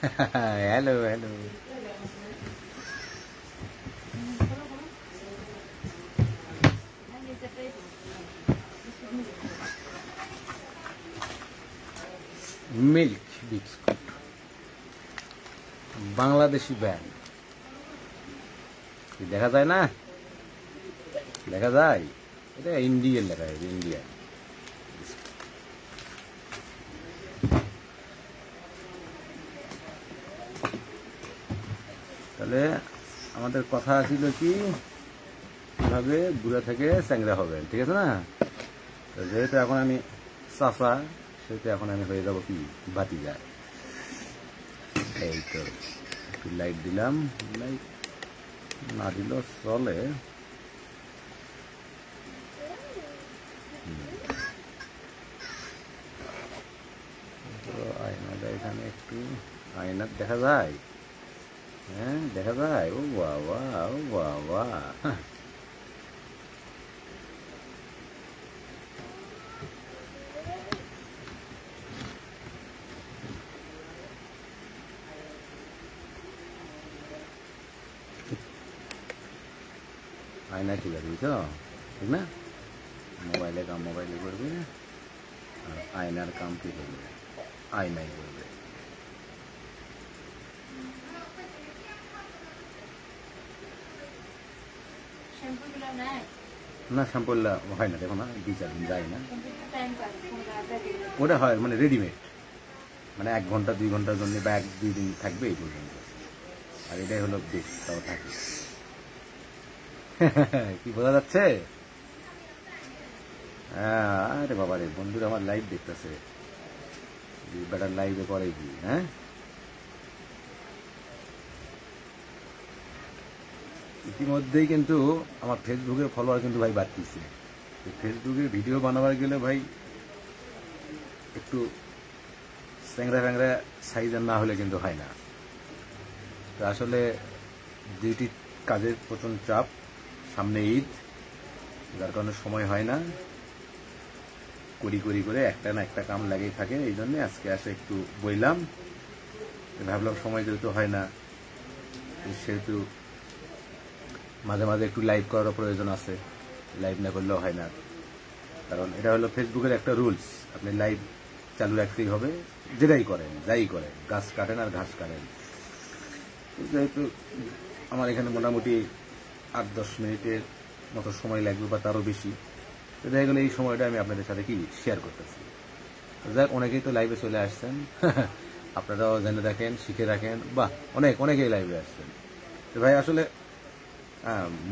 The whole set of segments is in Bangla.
Hello hello. Milk biscuit, Bangladeshi brand. দেখা যায় না? দেখা যায়, এটা ইন্ডিয়ান লেখা আছে, ইন্ডিয়ান। তাহলে আমাদের কথা ছিল কি, কিভাবে বুড়া থেকে চ্যাংড়া হবেন, ঠিক আছে না? তো যেহেতু এখন আমি চাচা, সেহেতু এখন আমি হয়ে যাবো কি ভাতিজা। এই তো একটু লাইট দিলাম, লাইট না দিলেও চলে। আয়নাটা এখানে একটু, আয়নার দেখা যায়, হ্যাঁ দেখা যায়। ও বাবা, ও বাবা, আয়না ঠিক আছে, বুঝছো? ঠিক না? মোবাইলে কাম মোবাইলে করবে, আর আয়নার কাম কি করবে? আয়নাই করবে। না শ্যাম্পু হয় না, দেখো না, 2-4 দিন যায় না। ওটা হয় মানে রেডিমেড, মানে 1 ঘন্টা 2 ঘন্টার জন্য বা 1-2 দিন থাকবে এই পর্যন্ত। আর এটাই হলো বেশ, তাও থাকে। কি বোঝা যাচ্ছে? আরে বাবা রে, বন্ধুরা আমার লাইভ দেখতেছে, বেটার লাইভে করে কি? হ্যাঁ, ইতিমধ্যেই কিন্তু আমার ফেসবুকের ফলোয়ার কিন্তু ভাই বাড়তিছে। ফেসবুকে ভিডিও বানাবার গেলে ভাই একটু চ্যাংরা ফ্যাংরা সাইজের না হলে কিন্তু হয় না। তো আসলে ডিউটি কাজের প্রচণ্ড চাপ, সামনে ঈদ, যার কারণে সময় হয় না, করি করি করে একটা না একটা কাম লাগেই থাকে। এই জন্যে আজকে আসে একটু বইলাম, ভাবলাম সময় যেহেতু হয় না, সেহেতু মাঝে মাঝে একটু লাইভ করার প্রয়োজন আছে, লাইভ না করলেও হয় না। কারণ এটা হলো ফেসবুকের একটা রুলস, আপনি লাইভ চালু রাখতেই হবে, যেটাই করেন যাই করেন, গাছ কাটেন আর ঘাস কাটেন। যেহেতু আমার এখানে মোটামুটি 8-10 মিনিটের মতো সময় লাগবে বা তারও বেশি, তো দেখা গেলে এই সময়টা আমি আপনাদের সাথে কি শেয়ার করতেছি। যাক, অনেকেই তো লাইভে চলে আসছেন, আপনারাও জেনে রাখেন, শিখে রাখেন, বাহ, অনেকেই লাইভে আসছেন। তো ভাই আসলে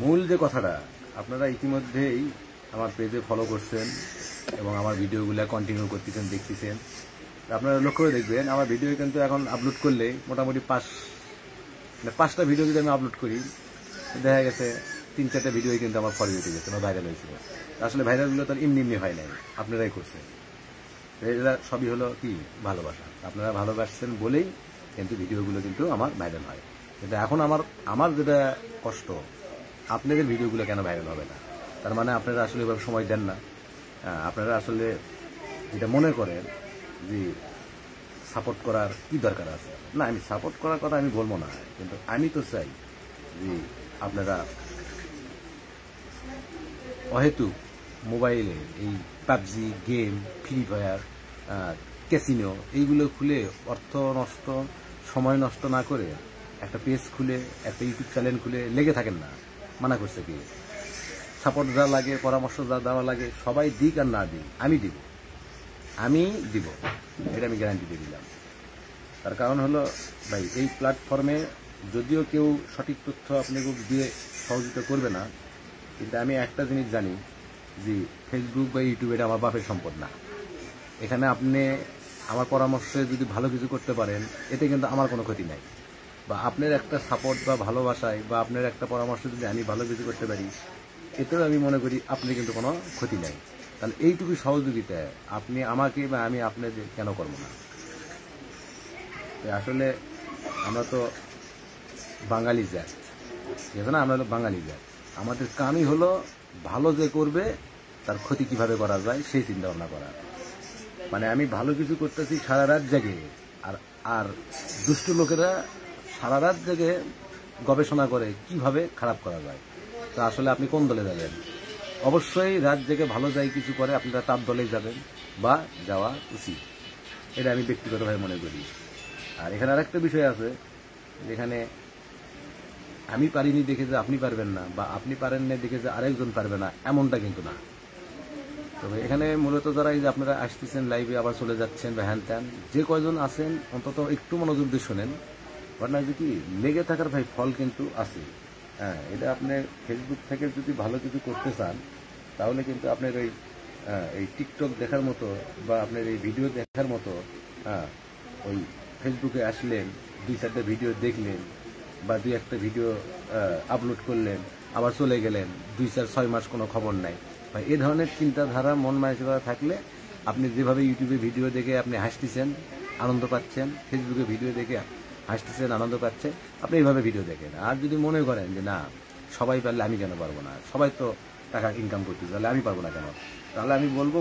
মূল যে কথাটা, আপনারা ইতিমধ্যেই আমার পেজে ফলো করছেন এবং আমার ভিডিওগুলো কন্টিনিউ করতেছেন, দেখতেছেন। আপনারা লক্ষ্য করে দেখবেন, আমার ভিডিও কিন্তু এখন আপলোড করলে মোটামুটি 5টা ভিডিও যদি আমি আপলোড করি, দেখা গেছে 3-4টা ভিডিও কিন্তু আমার ফলো উঠে গেছে বা ভাইরাল হয়েছিল। আসলে ভাইরালগুলো তো এমনি হয় নাই, আপনারাই করছেন। এটা সবই হলো কি ভালোবাসা, আপনারা ভালোবাসছেন বলেই কিন্তু ভিডিওগুলো কিন্তু আমার ভাইরাল হয়। কিন্তু এখন আমার যেটা কষ্ট, আপনাদের ভিডিওগুলো কেন ভাইরাল হবে না? তার মানে আপনারা আসলে এভাবে সময় দেন না। আপনারা আসলে যেটা মনে করেন যে সাপোর্ট করার কি দরকার আছে, না আমি সাপোর্ট করার কথা আমি বলবো না, কিন্তু আমি তো চাই যে আপনারা অহেতু মোবাইলে এই PUBG game, free fire, casino এইগুলো খুলে অর্থ নষ্ট, সময় নষ্ট না করে একটা পেজ খুলে, একটা ইউটিউব চ্যানেল খুলে লেগে থাকেন না। মানা করছে কি? সাপোর্ট যা লাগে, পরামর্শ যা দেওয়া লাগে সবাই দিক আর না দিক, আমি দিব, এটা আমি গ্যারান্টি দিয়ে দিলাম। তার কারণ হলো ভাই, এই প্ল্যাটফর্মে যদিও কেউ সঠিক তথ্য আপনাকে দিয়ে সহযোগিতা করবে না, কিন্তু আমি একটা জিনিস জানি যে ফেসবুক বা ইউটিউব এটা আমার বাপের সম্পদ না। এখানে আপনি আমার পরামর্শে যদি ভালো কিছু করতে পারেন, এতে কিন্তু আমার কোনো ক্ষতি নাই। বা আপনার একটা সাপোর্ট বা ভালোবাসায় বা আপনার একটা পরামর্শ যদি আমি ভালো কিছু করতে পারি, এতেও আমি মনে করি আপনার কিন্তু কোনো ক্ষতি নাই। তাহলে এইটুকু সহযোগিতা আপনি আমাকে বা আমি আপনাদের কেন করবো না? আসলে আমরা তো বাঙালি জাত, ঠিক আছে না? আমরা হলো বাঙালি জাত, আমাদের কামই হলো ভালো যে করবে তার ক্ষতি কিভাবে করা যায় সেই চিন্তা ভাবনা করা। মানে আমি ভালো কিছু করতেছি সারা রাত জেগে, আর আর দুষ্ট লোকেরা সারা রাত জেগে গবেষণা করে কিভাবে খারাপ করা যায়। তো আসলে আপনি কোন দলে যাবেন? অবশ্যই রাত জেগে ভালো যায় কিছু করে আপনারা তার দলেই যাবেন বা যাওয়া উচিত, এটা আমি ব্যক্তিগতভাবে মনে করি। আর এখানে আরেকটা বিষয় আছে, যেখানে আমি পারিনি দেখে যে আপনি পারবেন না, বা আপনি পারেন না দেখে যে আরেকজন পারবে না, এমনটা কিন্তু না। তবে এখানে মূলত যারা এই যে আপনারা আসতেছেন লাইভে আবার চলে যাচ্ছেন বা হ্যান ত্যান, যে কয়জন আছেন অন্তত একটু মনোযোগ দিয়ে শোনেন। ঘটনা যে কি, লেগে থাকার ভাই ফল কিন্তু আছে। হ্যাঁ, এটা আপনি ফেসবুক থেকে যদি ভালো কিছু করতে চান, তাহলে কিন্তু আপনার এই টিকটক দেখার মতো বা আপনার এই ভিডিও দেখার মতো, হ্যাঁ, ওই ফেসবুকে আসলেন, 2-4টা ভিডিও দেখলেন বা 2-1টা ভিডিও আপলোড করলেন, আবার চলে গেলেন, 2-4-6 মাস কোনো খবর নাই। বা এই ধরনের চিন্তাধারা মন মানসিকতা থাকলে আপনি যেভাবে ইউটিউবে ভিডিও দেখে আপনি হাসতেছেন, আনন্দ পাচ্ছেন, ফেসবুকে ভিডিও দেখে হাসতেছেন, আনন্দ পাচ্ছেন, আপনি এইভাবে ভিডিও দেখেন। আর যদি মনে করেন যে না, সবাই পারলে আমি কেন পারবো না, সবাই তো টাকা ইনকাম করতে, তাহলে আমি পারবো না কেন, তাহলে আমি বলবো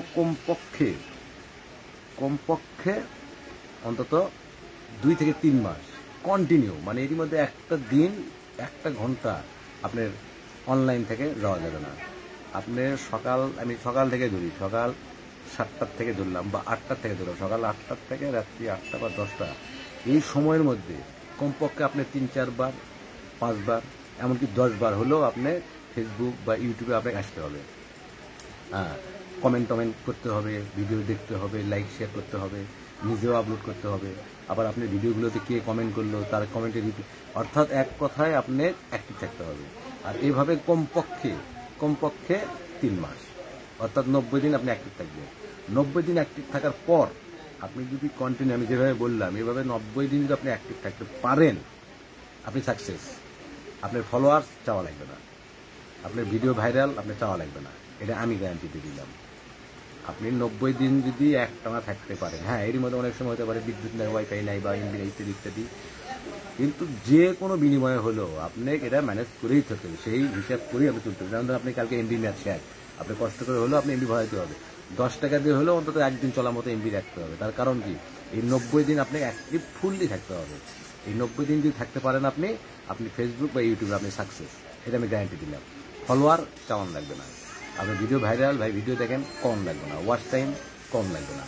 কমপক্ষে অন্তত 2 থেকে 3 মাস কন্টিনিউ, মানে এর মধ্যে একটা দিন 1 ঘন্টা আপনার অনলাইন থেকে যাওয়া যাবে না। আপনি আমি সকাল থেকে ধরি, সকাল 7টার থেকে ধরলাম বা 8টার থেকে ধরলাম, সকাল 8টার থেকে রাত্রি 8টা বা 10টা, এই সময়ের মধ্যে কমপক্ষে আপনি 3-4 বার, 5 বার, এমনকি 10 বার হলেও আপনি ফেসবুক বা ইউটিউবে আপনাকে আসতে হবে। হ্যাঁ, কমেন্ট করতে হবে, ভিডিও দেখতে হবে, লাইক শেয়ার করতে হবে, নিজেও আপলোড করতে হবে। আবার আপনি ভিডিওগুলোতে কে কমেন্ট করলো তার কমেন্টের অর্থাৎ এক কথায় আপনি অ্যাক্টিভ থাকতে হবে। আর এইভাবে কমপক্ষে 3 মাস, অর্থাৎ 90 দিন আপনি অ্যাক্টিভ থাকবেন। 90 দিন অ্যাক্টিভ থাকার পর আপনি যদি কন্টিনিউ, আমি যেভাবে বললাম, এভাবে 90 দিন যদি আপনি অ্যাক্টিভ থাকতে পারেন, আপনি সাকসেস। আপনার ফলোয়ার্স চাওয়া লাগবে না, আপনার ভিডিও ভাইরাল আপনার চাওয়া লাগবে না, এটা আমি গ্যারান্টি দিয়ে দিলাম। আপনি 90 দিন যদি একটানা থাকতে পারেন, হ্যাঁ, এরই মধ্যে অনেক সময় হতে পারে বিদ্যুৎ নাই, ওয়াইফাই নাই বা এমবি নাই, ইত্যাদি, কিন্তু যে কোনো বিনিময়ে হলেও আপনি এটা ম্যানেজ করেই থাকতে হবে, সেই হিসাব করেই আপনি চলতে হবে। যেমন ধরুন আপনি কালকে এমবি ম্যাচ শেয়ার, আপনি কষ্ট করে হলেও আপনি এমবি ভরাইতে হবে, 10 টাকা দিয়ে হলেও অন্তত একদিন চলার মতো এমবি রাখতে হবে। তার কারণ কি, এই 90 দিন আপনি অ্যাক্টিভ ফুললি থাকতে হবে। এই 90 দিন যদি থাকতে পারেন আপনি ফেসবুক বা ইউটিউবে আপনি সাকসেস, এটা আমি গ্যারান্টি দিলাম। ফলোয়ার কেমন লাগবে না, আপনি ভিডিও ভাইরাল, ভিডিও দেখেন, কম লাগবে না, ওয়াচ টাইম কম লাগবে না।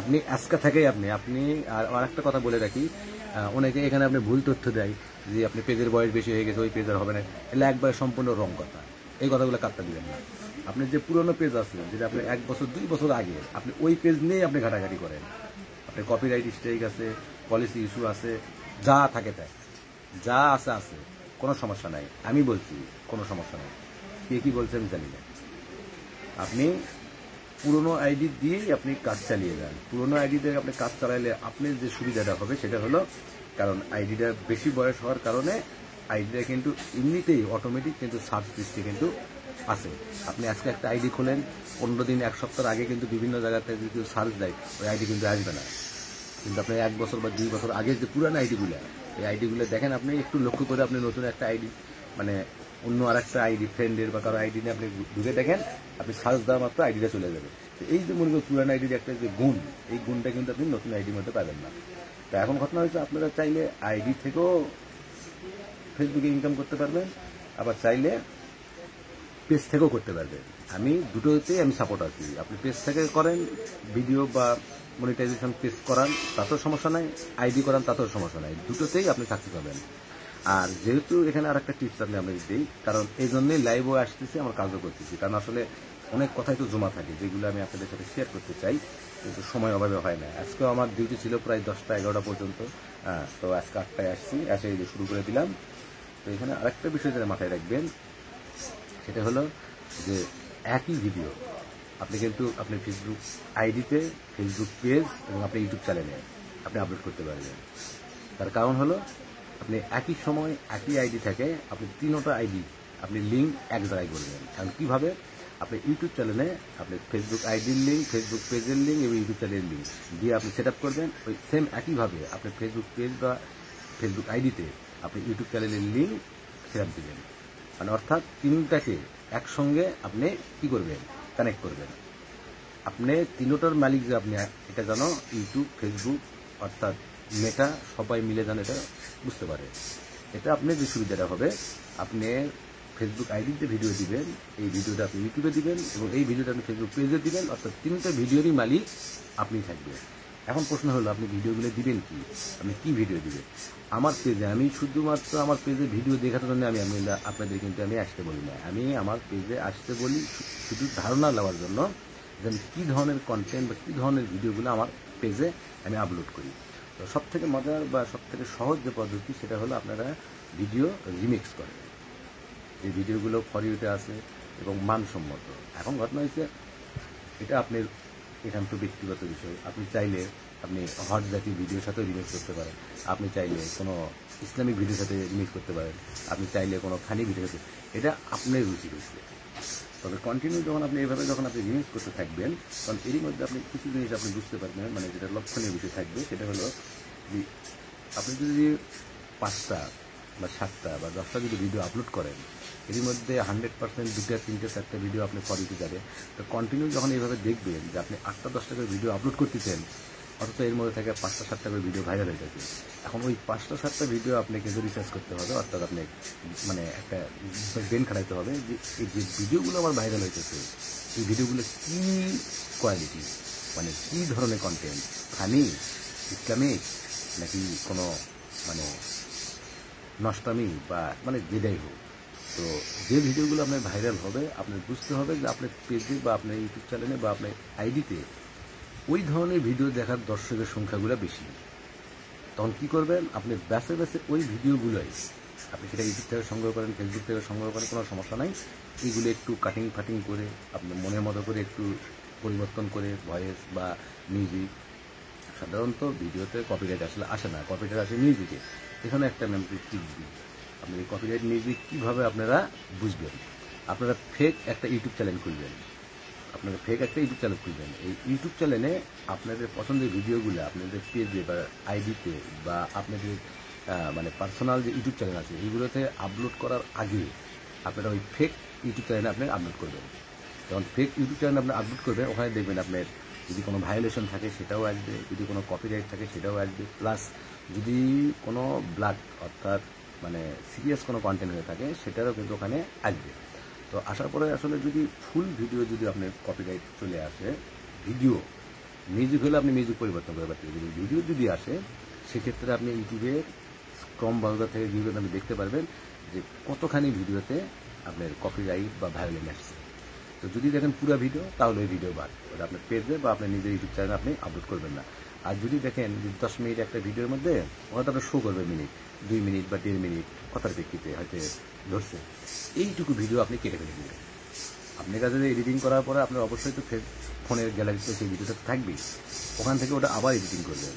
আপনি আজকে থেকেই আপনি আর একটা কথা বলে রাখি, অনেকে এখানে আপনি ভুল তথ্য দেয় যে আপনি পেজের বয়স বেশি হয়ে গেছে, ওই পেজ আর হবে না, এগুলো একবারে সম্পূর্ণ রং কথা। এই কথাগুলো কাটতে দিবেন না। আপনি যে পুরনো পেজ আছে, যেটা আপনি 1 বছর 2 বছর আগে, আপনি ওই পেজ নিয়েই আপনি ঘাটাঘাটি করেন। আপনি কপিরাইট স্ট্রাইক আছে, পলিসি ইস্যু আছে, যা থাকে তাই, যা আছে, কোনো সমস্যা নাই। আমি বলছি কোনো সমস্যা নাই, কে কি বলছে আমি জানি না। আপনি পুরনো আইডি দিয়েই আপনি কাজ চালিয়ে যান। পুরনো আইডি দিয়ে আপনি কাজ চালাইলে আপনার যে সুবিধাটা হবে সেটা হলো, কারণ আইডিটা বেশি বয়স হওয়ার কারণে আইডিটা কিন্তু এমনিতেই অটোমেটিক কিন্তু সার্চ লিস্টে কিন্তু আছে। আপনি আজকে একটা আইডি খোলেন, 15 দিন 1 সপ্তাহ আগে কিন্তু বিভিন্ন জায়গাতে যদি কেউ সার্চ দেয়, ওই আইডি কিন্তু আসবে না। কিন্তু আপনি 1 বছর বা 2 বছর আগের যে পুরানো আইডিগুলো, এই আইডিগুলো দেখেন, আপনি একটু লক্ষ্য করে আপনি নতুন একটা আইডি, মানে অন্য আর একটা আইডি, ফ্রেন্ডের বা কারো আইডি নিয়ে আপনি ঢুকে দেখেন, আপনি সার্চ দেওয়া মাত্র আইডিটা চলে যাবে। তো এই যে মনে করেন পুরানো আইডির একটা যে গুণ, এই গুণটা কিন্তু আপনি নতুন আইডির মধ্যে পাবেন না। তো এখন ঘটনা হয়েছে, আপনারা চাইলে আইডি থেকেও ফেসবুকে ইনকাম করতে পারবেন, আবার চাইলে পেজ থেকেও করতে পারবেন। আমি দুটোতেই আমি সাপোর্ট আছি। আপনি পেজ থেকে করেন ভিডিও বা মনিটাইজেশন পেজ করান, তাতেও সমস্যা নাই, আইডি করান, তাতেও সমস্যা নাই, দুটোতেই আপনি সাকসেস হবেন। আর যেহেতু এখানে আর একটা টিপস আপনি আমরা দিই, কারণ এই জন্যই লাইভও আসতেছি, আমার কাজও করতেছি, কারণ আসলে অনেক কথাই তো জমা থাকে যেগুলো আমি আপনাদের সাথে শেয়ার করতে চাই, কিন্তু সময় অভাবে হয় না। আজকেও আমার ডিউটি ছিল প্রায় 10টা-11টা পর্যন্ত, তো আজকে 8টায় আসছি, এসে শুরু করে দিলাম। তো এখানে আরেকটা বিষয় যেটা মাথায় রাখবেন, সেটা হলো যে একই ভিডিও আপনি কিন্তু আপনি ফেসবুক আইডিতে, ফেসবুক পেজ এবং আপনি ইউটিউব চ্যানেলে আপনি আপলোড করতে পারবেন। তার কারণ হলো, আপনি একই সময় একই আইডি থাকে, আপনি 3টা আইডি আপনি লিঙ্ক এক জায়গায় করবেন। কারণ কীভাবে, আপনি ইউটিউব চ্যানেলে আপনি ফেসবুক আইডির লিঙ্ক, ফেসবুক পেজের লিঙ্ক এবং ইউটিউব চ্যানেলের লিঙ্ক দিয়ে আপনি সেট আপ করবেন। ওই সেম একইভাবে আপনি ফেসবুক পেজ বা ফেসবুক আইডিতে আপনি ইউটিউব চ্যানেলের লিঙ্ক সেট আপ দেবেন। মানে অর্থাৎ 3টাকে একসঙ্গে আপনি কি করবেন, কানেক্ট করবেন। আপনি 3টার মালিক যে আপনি, এটা জানো, ইউটিউব, ফেসবুক, অর্থাৎ মেটা সবাই মিলে যেন এটা বুঝতে পারে। এটা আপনার যে সুবিধাটা হবে, আপনি ফেসবুক আইডিতে ভিডিও দিবেন, এই ভিডিওটা আপনি ইউটিউবে দিবেন এবং এই ভিডিওটা আপনি ফেসবুক পেজে দিবেন, অর্থাৎ 3টা ভিডিওরই মালিক আপনি থাকবেন। এখন প্রশ্ন হলো আপনি ভিডিওগুলো দিবেন কি, আপনি কি ভিডিও দিবেন? আমার পেজে আমি শুধুমাত্র আমার পেজে ভিডিও দেখার জন্য আমি আপনাদের কিন্তু আমি আসতে বলি না, আমি আমার পেজে আসতে বলি শুধু ধারণা নেওয়ার জন্য যে আমি কী ধরনের কন্টেন্ট বা কী ধরনের ভিডিওগুলো আমার পেজে আমি আপলোড করি। তো সবথেকে মজার বা সবথেকে সহজ যে পদ্ধতি সেটা হলো আপনারা ভিডিও রিমিক্স করেন, যে ভিডিওগুলো ফর ইউতে আছে এবং মানসম্মত। এখন ঘটনা হয়েছে এটা আপনার এখান তো ব্যক্তিগত বিষয়, আপনি চাইলে আপনি হট জাতীয় ভিডিওর সাথেও রিমিক্স করতে পারেন, আপনি চাইলে কোনো ইসলামিক ভিডিওর সাথে রিমিক্স করতে পারেন, আপনি চাইলে কোনো ফানি ভিডিওর সাথে, এটা আপনার রুচি রয়েছে। তবে কন্টিনিউ যখন আপনি এইভাবে যখন আপনি রিমিক্স করতে থাকবেন, তখন এরই মধ্যে আপনি কিছু জিনিস আপনি বুঝতে পারবেন, মানে যেটা লক্ষণীয় বিষয় থাকবে সেটা হলো যে আপনি যদি 5টা বা 7টা বা 10টা যদি ভিডিও আপলোড করেন, এর মধ্যে 100% 2টা 3টে 4টে ভিডিও আপনি ফরিতে যাবে। তো কন্টিনিউ যখন এইভাবে দেখবেন যে আপনি 8টা 10টা করে ভিডিও আপলোড করতেছেন, অথচ এর মধ্যে থেকে 5টা 7টা করে ভিডিও ভাইরাল হয়ে গেছে। এখন ওই 5টা 7টা ভিডিও আপনি কিন্তু রিসার্চ করতে হবে, অর্থাৎ আপনি মানে একটা ব্রেন খাটাইতে হবে যে এই যে ভিডিওগুলো আমার ভাইরাল হয়েছে, এই ভিডিওগুলো কী কোয়ালিটি, মানে কী ধরনের কন্টেন্ট, ফানি, ইসলামিক, নাকি কোনো মানে নষ্টামি বা মানে যেটাই হোক। তো যে ভিডিওগুলো আপনার ভাইরাল হবে আপনার বুঝতে হবে যে আপনার পেজে বা আপনার ইউটিউব চ্যানেলে বা আপনার আইডিতে ওই ধরনের ভিডিও দেখার দর্শকের সংখ্যাগুলো বেশি। তখন কী করবেন, আপনি বেছে বেছে ওই ভিডিওগুলোই আপনি সেটা ইউটিউব থেকে সংগ্রহ করেন, ফেসবুক থেকে সংগ্রহ করেন, কোনো সমস্যা নাই, এইগুলো একটু কাটিং ফাটিং করে আপনার মনের মতো করে একটু পরিবর্তন করে ভয়েস বা মিউজিক, সাধারণত ভিডিওতে কপিরাইট আসলে আসে না, কপিরাইট আসে মিউজিকে। এখানে একটা মেমরি টিপ দিই, আপনি এই কপিরাইট মিউজিক কীভাবে আপনারা বুঝবেন, আপনারা ফেক একটা ইউটিউব চ্যানেল খুলবেন, আপনারা ফেক একটা ইউটিউব চ্যানেল খুলবেন, এই ইউটিউব চ্যানেলে আপনাদের পছন্দের ভিডিওগুলো আপনাদের পেজে বা আইডিতে বা আপনাদের মানে পার্সোনাল যে ইউটিউব চ্যানেল আছে এইগুলোতে আপলোড করার আগে আপনারা ওই ফেক ইউটিউব চ্যানেলে আপনি আপলোড করবেন। যখন ফেক ইউটিউব চ্যানেল আপনি আপলোড করবেন, ওখানে দেখবেন আপনার যদি কোনো ভায়োলেশন থাকে সেটাও আসবে, যদি কোনো কপিরাইট থাকে সেটাও আসবে, প্লাস যদি কোনো ব্লাড অর্থাৎ মানে সিরিয়াস কোনো কন্টেন্ট হয়ে থাকে সেটারও কিন্তু ওখানে আসবে। তো আসার পরে আসলে যদি ফুল ভিডিও যদি আপনার কপিরাইট চলে আসে, ভিডিও মিউজিক হলে আপনি মিউজিক পরিবর্তন করে পারতেন, যদি ভিডিও যদি আসে সেক্ষেত্রে আপনি ইউটিউবের ক্রম ব্রাউজার থেকে ভিডিওতে আপনি দেখতে পারবেন যে কতখানি ভিডিওতে আপনার কপিরাইট বা ভায়োলেন্স আসছে। তো যদি দেখেন পুরো ভিডিও তাহলে ওই ভিডিও বাদ, ওটা আপনার পেজে বা আপনার নিজের ইউটিউব চ্যানেলে আপনি আপলোড করবেন না। আর যদি দেখেন যে 10 মিনিট একটা ভিডিওর মধ্যে ওটা আপনার শো করবে মিনিট, 2 মিনিট বা 1.5 মিনিট কথার প্রেক্ষিতে হয়তো ধরছে, এইটুকু ভিডিও আপনি কেটে ফেলে দেবেন। আপনার কাছে এডিটিং করার পরে আপনার অবশ্যই তো ফোনের গ্যালারিতে সেই ভিডিওটা থাকবেই, ওখান থেকে ওটা আবার এডিটিং করবেন।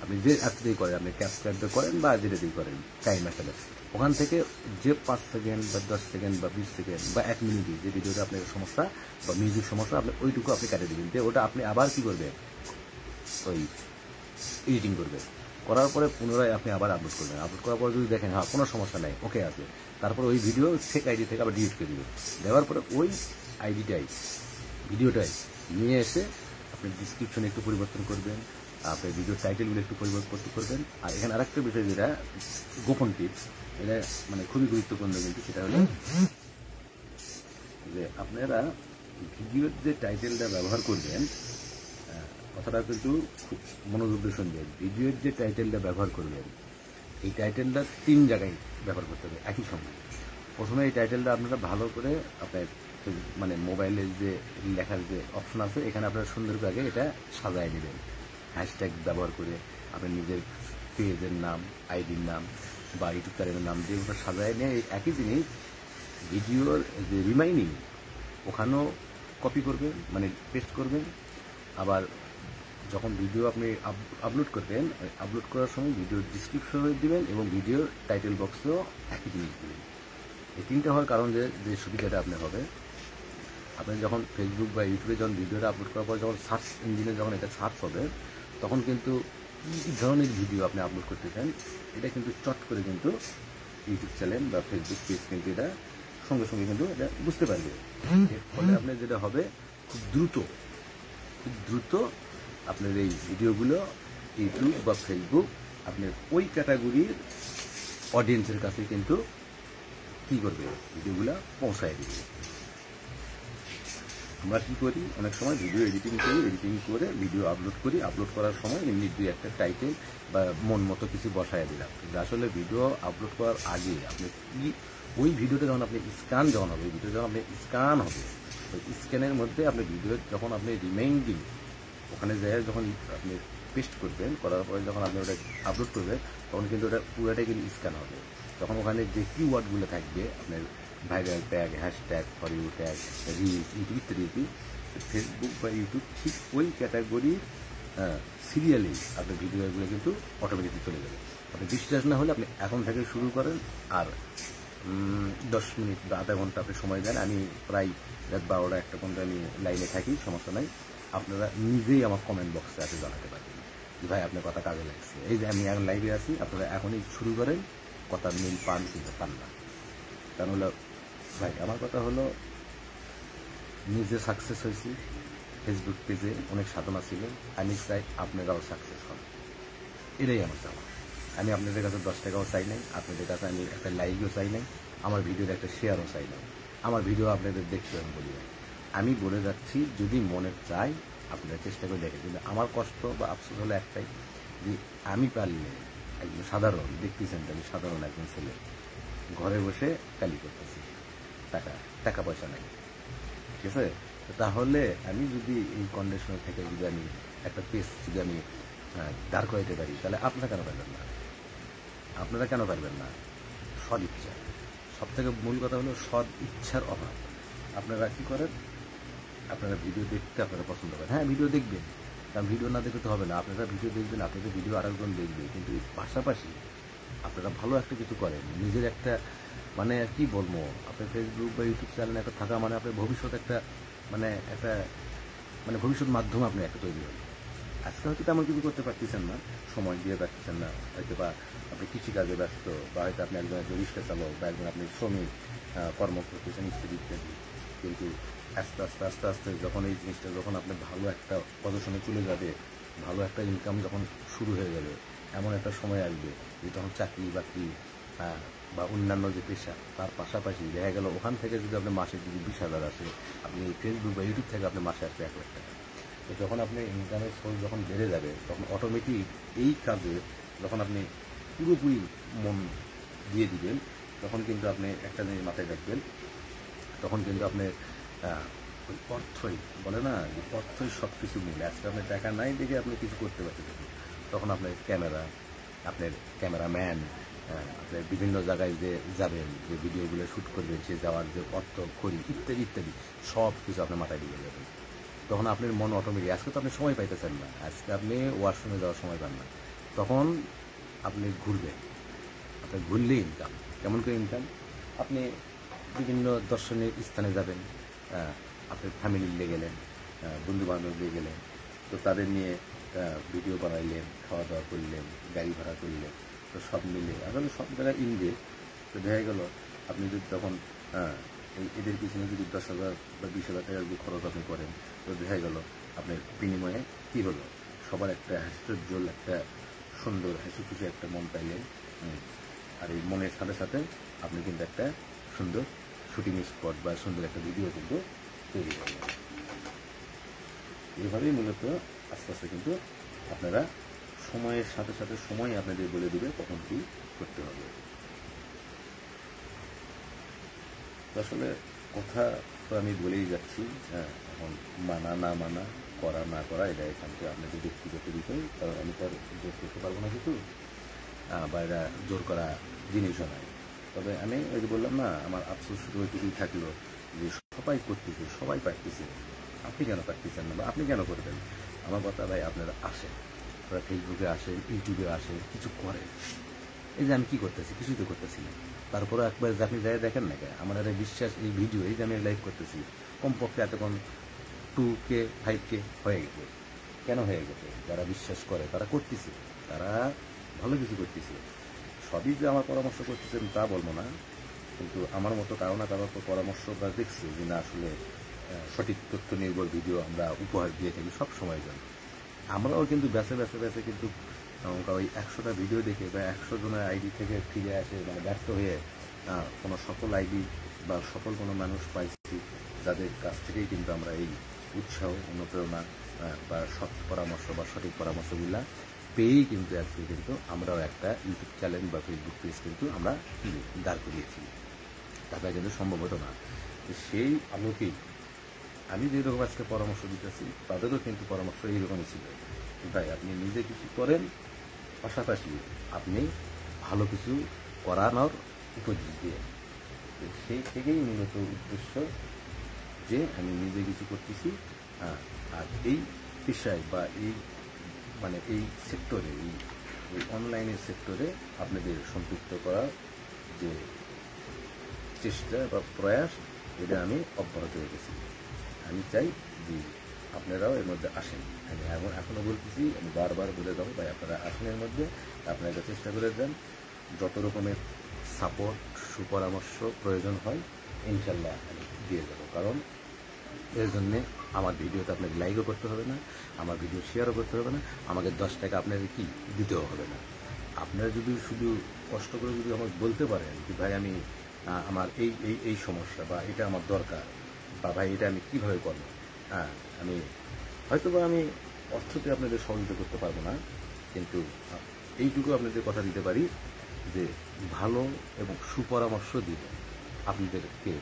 আপনি যে অ্যাপটাই করেন, আপনি ক্যাপকাটে করেন বা যেটাতেই করেন টাইম আসলে, ওখান থেকে যে 5 সেকেন্ড বা 10 সেকেন্ড বা 20 সেকেন্ড বা 1 মিনিটে যে ভিডিওটা আপনার সমস্যা বা মিউজিক সমস্যা আপনি ওইটুকু আপনি কাটে দেবেন, যে ওটা আপনি আবার কী করবেন, ওই এডিটিং করবেন, করার পরে পুনরায় আপনি আবার আপলোড করবেন। আপলোড করার পরে যদি দেখেন হ্যাঁ কোনো সমস্যা নেই, ওকে আছে, তারপর ওই ভিডিও ফেক আইডি থেকে আবার ডিলিট করে দেবেন। দেওয়ার পরে ওই আইডিটাই ভিডিওটাই নিয়ে এসে আপনি ডিসক্রিপশনে একটু পরিবর্তন করবেন, আপনার ভিডিওর টাইটেলগুলো একটু পরিবর্তন করবেন। আর এখানে আরেকটা বিষয় যেটা গোপন টিপস, এটা মানে খুবই গুরুত্বপূর্ণ, কিন্তু সেটা হলো যে আপনারা ভিডিওর যে টাইটেলটা ব্যবহার করবেন, কথাটা কিন্তু খুব মনোযোগ দিয়ে শুনবেন, ভিডিওর যে টাইটেলটা ব্যবহার করবেন এই টাইটেলটা 3 জায়গায় ব্যবহার করতে হবে একই সময়। প্রথমে এই টাইটেলটা আপনারা ভালো করে আপনার মানে মোবাইলের যে লেখার যে অপশন আছে এখানে আপনারা সুন্দর করে আগে এটা সাজায় নেবেন, হ্যাশট্যাগ ব্যবহার করে আপনার নিজের পেজের নাম, আইডির নাম বা ইউটিউব চ্যানেলের নাম দিয়ে ওটা সাজায় নিয়ে একই জিনিস ভিডিওর যে রিমাইনিং ওখানেও কপি করবেন, মানে পেস্ট করবেন। আবার যখন ভিডিও আপনি আপলোড করবেন, আপলোড করার সময় ভিডিওর ডিসক্রিপশনে দিবেন এবং ভিডিওর টাইটেল বক্সেও একই জিনিস দিবেন। এই 3টা হওয়ার কারণ যে সুবিধাটা আপনার হবে, আপনি যখন ফেসবুক বা ইউটিউবে যখন ভিডিওটা আপলোড করার পর যখন সার্চ ইঞ্জিনে যখন এটা সার্চ হবে, তখন কিন্তু কী ধরনের ভিডিও আপনি আপলোড করতে চান এটা কিন্তু চট করে কিন্তু ইউটিউব চ্যানেল বা ফেসবুক পেজ কিন্তু এটা সঙ্গে সঙ্গে কিন্তু এটা বুঝতে পারবে। এর ফলে আপনার যেটা হবে খুব দ্রুত আপনার এই ভিডিওগুলো ইউটিউব বা ফেসবুক আপনার ওই ক্যাটাগরির অডিয়েন্সের কাছে কিন্তু কী করবে, ভিডিওগুলো পৌঁছায় দিবে। আমরা কী করি, অনেক সময় ভিডিও এডিটিং করে ভিডিও আপলোড করার সময় এমনি দুই একটা টাইটেল বা মন মতো কিছু বসায় দিলাম, কিন্তু আসলে ভিডিও আপলোড করার আগে আপনি কি ওই ভিডিওটা যখন আপনি স্ক্যান হবে, ভিডিও যখন আপনি স্ক্যান হবে, ওই স্ক্যানের মধ্যে আপনি ভিডিও যখন আপনি রিমাইন্ডিং ওখানে যায় যখন আপনি পেস্ট করবেন, করার পরে যখন আপনি ওটা আপলোড করবেন, তখন কিন্তু ওটা পুরোটাই কিন্তু স্ক্যান হবে। তখন ওখানে যে কিওয়ার্ডগুলো থাকবে আপনার viral tag, hashtag, for you tag, reels, YouTube ইত্যাদি, ফেসবুক বা ইউটিউব ঠিক ওই ক্যাটাগরির সিরিয়ালি আপনার ভিডিওগুলো কিন্তু অটোমেটিকলি চলে যাবে। আপনি বিশ্বাস না হলে আপনি এখন থেকে শুরু করেন, আর 10 মিনিট বা আধা ঘন্টা আপনি সময় দেন। আমি প্রায় রাত 12টা 1টা পর্যন্ত আমি লাইনে থাকি, সমস্যা নাই। আপনারা নিজেই আমার কমেন্ট বক্সে আছে জানাতে পারবেন যে ভাই আপনার কথা কাজে লাগছে। এই যে আমি এখন লাইভে আছি, আপনারা এখনই শুরু করেন, কথার মিল পান কিন্তু পান না। কারণ হলো ভাই আমার কথা হলো, নিজে সাকসেস হয়েছি, ফেসবুক পেজে অনেক সাধনা ছিল, আমি চাই আপনারাও সাকসেস হন, এটাই আমার চাওয়া। আমি আপনাদের কাছে 10 টাকাও চাই নাই, আপনাদের কাছে আমি একটা লাইকও চাই নাই, আমার ভিডিওর একটা শেয়ারও চাই নাই, আমার ভিডিও আপনাদের দেখতে আমি বলি না। আমি বলে যাচ্ছি যদি মনে চাই আপনারা চেষ্টা করে দেখেন, কিন্তু আমার কষ্ট বা আফসোস হলো একটাই যে আমি পারলে একজন সাধারণ, দেখতেছেন যে আমি সাধারণ একজন ছেলে ঘরে বসে কালি করতেছি, টাকা পয়সা নাই, ঠিক আছে? তাহলে আমি যদি এই কন্ডিশনে থেকে যদি আমি একটা পেজ যদি আমি দাঁড় করাইতে পারি, তাহলে আপনারা কেন পারবেন না? আপনারা কেন পারবেন না? সৎ ইচ্ছা, সব থেকে মূল কথা হলো সৎ ইচ্ছার অভাব। আপনারা কী করেন, আপনারা ভিডিও দেখতে আপনারা পছন্দ করেন, হ্যাঁ ভিডিও দেখবেন, কারণ ভিডিও না দেখতে তো হবে না, আপনারা ভিডিও দেখবেন, আপনাদের ভিডিও আরেকজন দেখবে, কিন্তু এর পাশাপাশি আপনারা ভালো একটা কিছু করেন, নিজের একটা মানে কি বলবো, আপনার ফেসবুক বা ইউটিউব চ্যানেলে একটা থাকা মানে আপনার ভবিষ্যৎ একটা ভবিষ্যৎ মাধ্যম আপনি একটা তৈরি হন। আজকে হয়তো তেমন কিছু করতে পারতেছেন না, সময় দিয়ে পারতেছেন না, হয়তো বা আপনি কৃষিকাজে ব্যস্ত, বা হয়তো আপনি একজন রিক্সা চালক, বা একজন আপনি শ্রমিক, কর্ম করতেছেন ইত্যাদি। কিন্তু আস্তে আস্তে যখন এই জিনিসটা যখন আপনি ভালো একটা পজিশনে চলে যাবে, ভালো একটা ইনকাম যখন শুরু হয়ে যাবে, এমন একটা সময় আসবে যে তখন চাকরি বাকরি বা অন্যান্য যে পেশা, তার পাশাপাশি দেখা গেল ওখান থেকে যদি আপনি মাসে যদি 20,000 আসে, আপনি ফেসবুক বা ইউটিউব থেকে আপনি মাসে আসবে 1 লাখ টাকা। তো যখন আপনি ইনকামের সোর্স যখন বেড়ে যাবে, তখন অটোমেটিক এই কাজে যখন আপনি পুরোপুরি মন দিয়ে দিবেন, তখন কিন্তু আপনি একটা জিনিস মাথায় রাখবেন, তখন কিন্তু আপনি ওই অর্থই বলে না যে অর্থই সব কিছু মিলে। আজকে আপনার টাকা নাই দেখে আপনি কিছু করতে পারতেছেন, তখন আপনার ক্যামেরা, আপনার ক্যামেরাম্যান, আপনার বিভিন্ন জায়গায় যে যাবেন, যে ভিডিওগুলো শ্যুট করবেন, সে যাওয়ার যে অর্থ খড়ি ইত্যাদি সব কিছু আপনার মাথায় দিয়ে যাবেন। তখন আপনার মন অটোমেটিক, আজকে তো আপনি সময় পাইতেছেন না, আজকে আপনি ওয়াশরুমে যাওয়ার সময় পান না, তখন আপনি ঘুরবেন, আপনি ঘুরলে ইনকাম। কেমন করে ইনকাম? আপনি বিভিন্ন দর্শনীয় স্থানে যাবেন, আপনার ফ্যামিলি নিয়ে গেলেন, বন্ধু বান্ধব নিয়ে গেলেন, তো তাদের নিয়ে ভিডিও বানাইলেন, খাওয়া দাওয়া করলেন, গাড়ি ভাড়া করলেন, তো সব মিলে আসলে সব জায়গায় ইনভেস্ট। তো দেখা গেল আপনি যদি তখন এদের পিছনে যদি 10,000 বা 20,000 টাকা যদি খরচ আপনি করেন, তো দেখা গেল আপনার বিনিময়ে কী হলো, সবার একটা হাস্যোজ্জ্বল একটা সুন্দর হাসি খুশি একটা মন পাইলেন, আর এই মনের সাথে সাথে আপনি কিন্তু একটা সুন্দর শুটিং স্পট বা সুন্দর একটা ভিডিও কিন্তু তৈরি করবেন। এভাবেই মূলত আস্তে আস্তে কিন্তু আপনারা সময়ের সাথে সাথে সময় আপনাদের বলে দেবে কখন কী করতে হবে। আসলে কথা তো আমি বলেই যাচ্ছি, এখন মানা না মানা, করা না করা, এটা এখান থেকে আপনাদের ব্যক্তিগত বিষয়, কারণ আমি তো আর জোর করতে পারবো না কিছু, বা এটা জোর করা জিনিসও নয়। তবে আমি ওই যে বললাম না, আমার আফসোস শুধু ওইটুকুই থাকলো যে সবাই করতেছে, সবাই পারতেছে, আপনি কেন পারতেছেন না, বা আপনি কেন করবেন? আমার কথা ভাই, আপনারা আসেন, আপনারা ফেসবুকে আসেন, ইউটিউবে আসেন, কিছু করেন। এই যে আমি কী করতেছি, কিছুই তো করতেছি না, তারপরে একবার যে আপনি যাই দেখেন না, আমার একটা বিশ্বাস, এই ভিডিও এই যে আমি লাইভ করতেছি, কমপক্ষে এতক্ষণ 2K 5K হয়ে গেছে। কেন হয়ে গেছে? যারা বিশ্বাস করে তারা করতেছে, তারা ভালো কিছু করতেছে। সবই যে আমার পরামর্শ করতেছেন তা বলবো না, কিন্তু আমার মতো কারো না কারো পরামর্শ বা দেখছি যে না আসলে সঠিক তথ্য নির্ভর ভিডিও আমরা উপহার দিয়ে থাকি সব সময়। জন্য আমরাও কিন্তু বেছে কিন্তু ওই 100টা ভিডিও দেখে বা 100 জনের আইডি থেকে ফিরে আসে মানে ব্যর্থ হয়ে কোনো সফল আইডি বা সফল কোনো মানুষ পাইছি যাদের কাছ থেকেই কিন্তু আমরা এই উৎসাহ অনুপ্রেরণা বা সৎ পরামর্শ বা সঠিক পরামর্শগুলা পেয়েই কিন্তু আজকে কিন্তু আমরাও একটা ইউটিউব চ্যানেল বা ফেসবুক পেজ কিন্তু আমরা দাঁড় করিয়েছি। তাছাড়া কিন্তু সম্ভব হতো না। সেই আলোকেই আমি যেরকম আজকে পরামর্শ দিতেছি তাদেরও কিন্তু পরামর্শ এইরকমই ছিল। ভাই আপনি নিজে কিছু করেন, পাশাপাশি আপনি ভালো কিছু করানোর উপদেশ দিয়ে, সেই থেকেই মূলত উদ্দেশ্য যে আমি নিজে কিছু করতেছি আর এই পেশায় বা এই মানে এই সেক্টরে এই অনলাইনের সেক্টরে আপনাদের সম্পৃক্ত করার যে চেষ্টা বা প্রয়াস এটা আমি অব্যাহত রেখেছি। আমি চাই যে আপনারাও এর মধ্যে আসেন। আমি এখনও বলতেছি, আমি বারবার বলে দেবো ভাই আপনারা আসেন এর মধ্যে, আপনারা চেষ্টা করে দেন। যত রকমের সাপোর্ট সুপরামর্শ প্রয়োজন হয় ইনশাল্লাহ আমি দিয়ে দেবো। কারণ এর জন্যে আমার ভিডিওতে আপনাকে লাইকও করতে হবে না, আমার ভিডিও শেয়ারও করতে হবে না, আমাকে 10 টাকা আপনাকে কি দিতেও হবে না। আপনারা যদি শুধু কষ্ট করে যদি আমাকে বলতে পারেন যে ভাই আমি আমার এই এই এই সমস্যা বা এটা আমার দরকার বা ভাই এটা আমি কীভাবে করব, আমি হয়তো বা আমি অর্থতে আপনাদের সহযোগিতা করতে পারবো না, কিন্তু এইটুকু আপনাদের কথা দিতে পারি যে ভালো এবং সুপরামর্শ দিয়ে আপনাদেরকে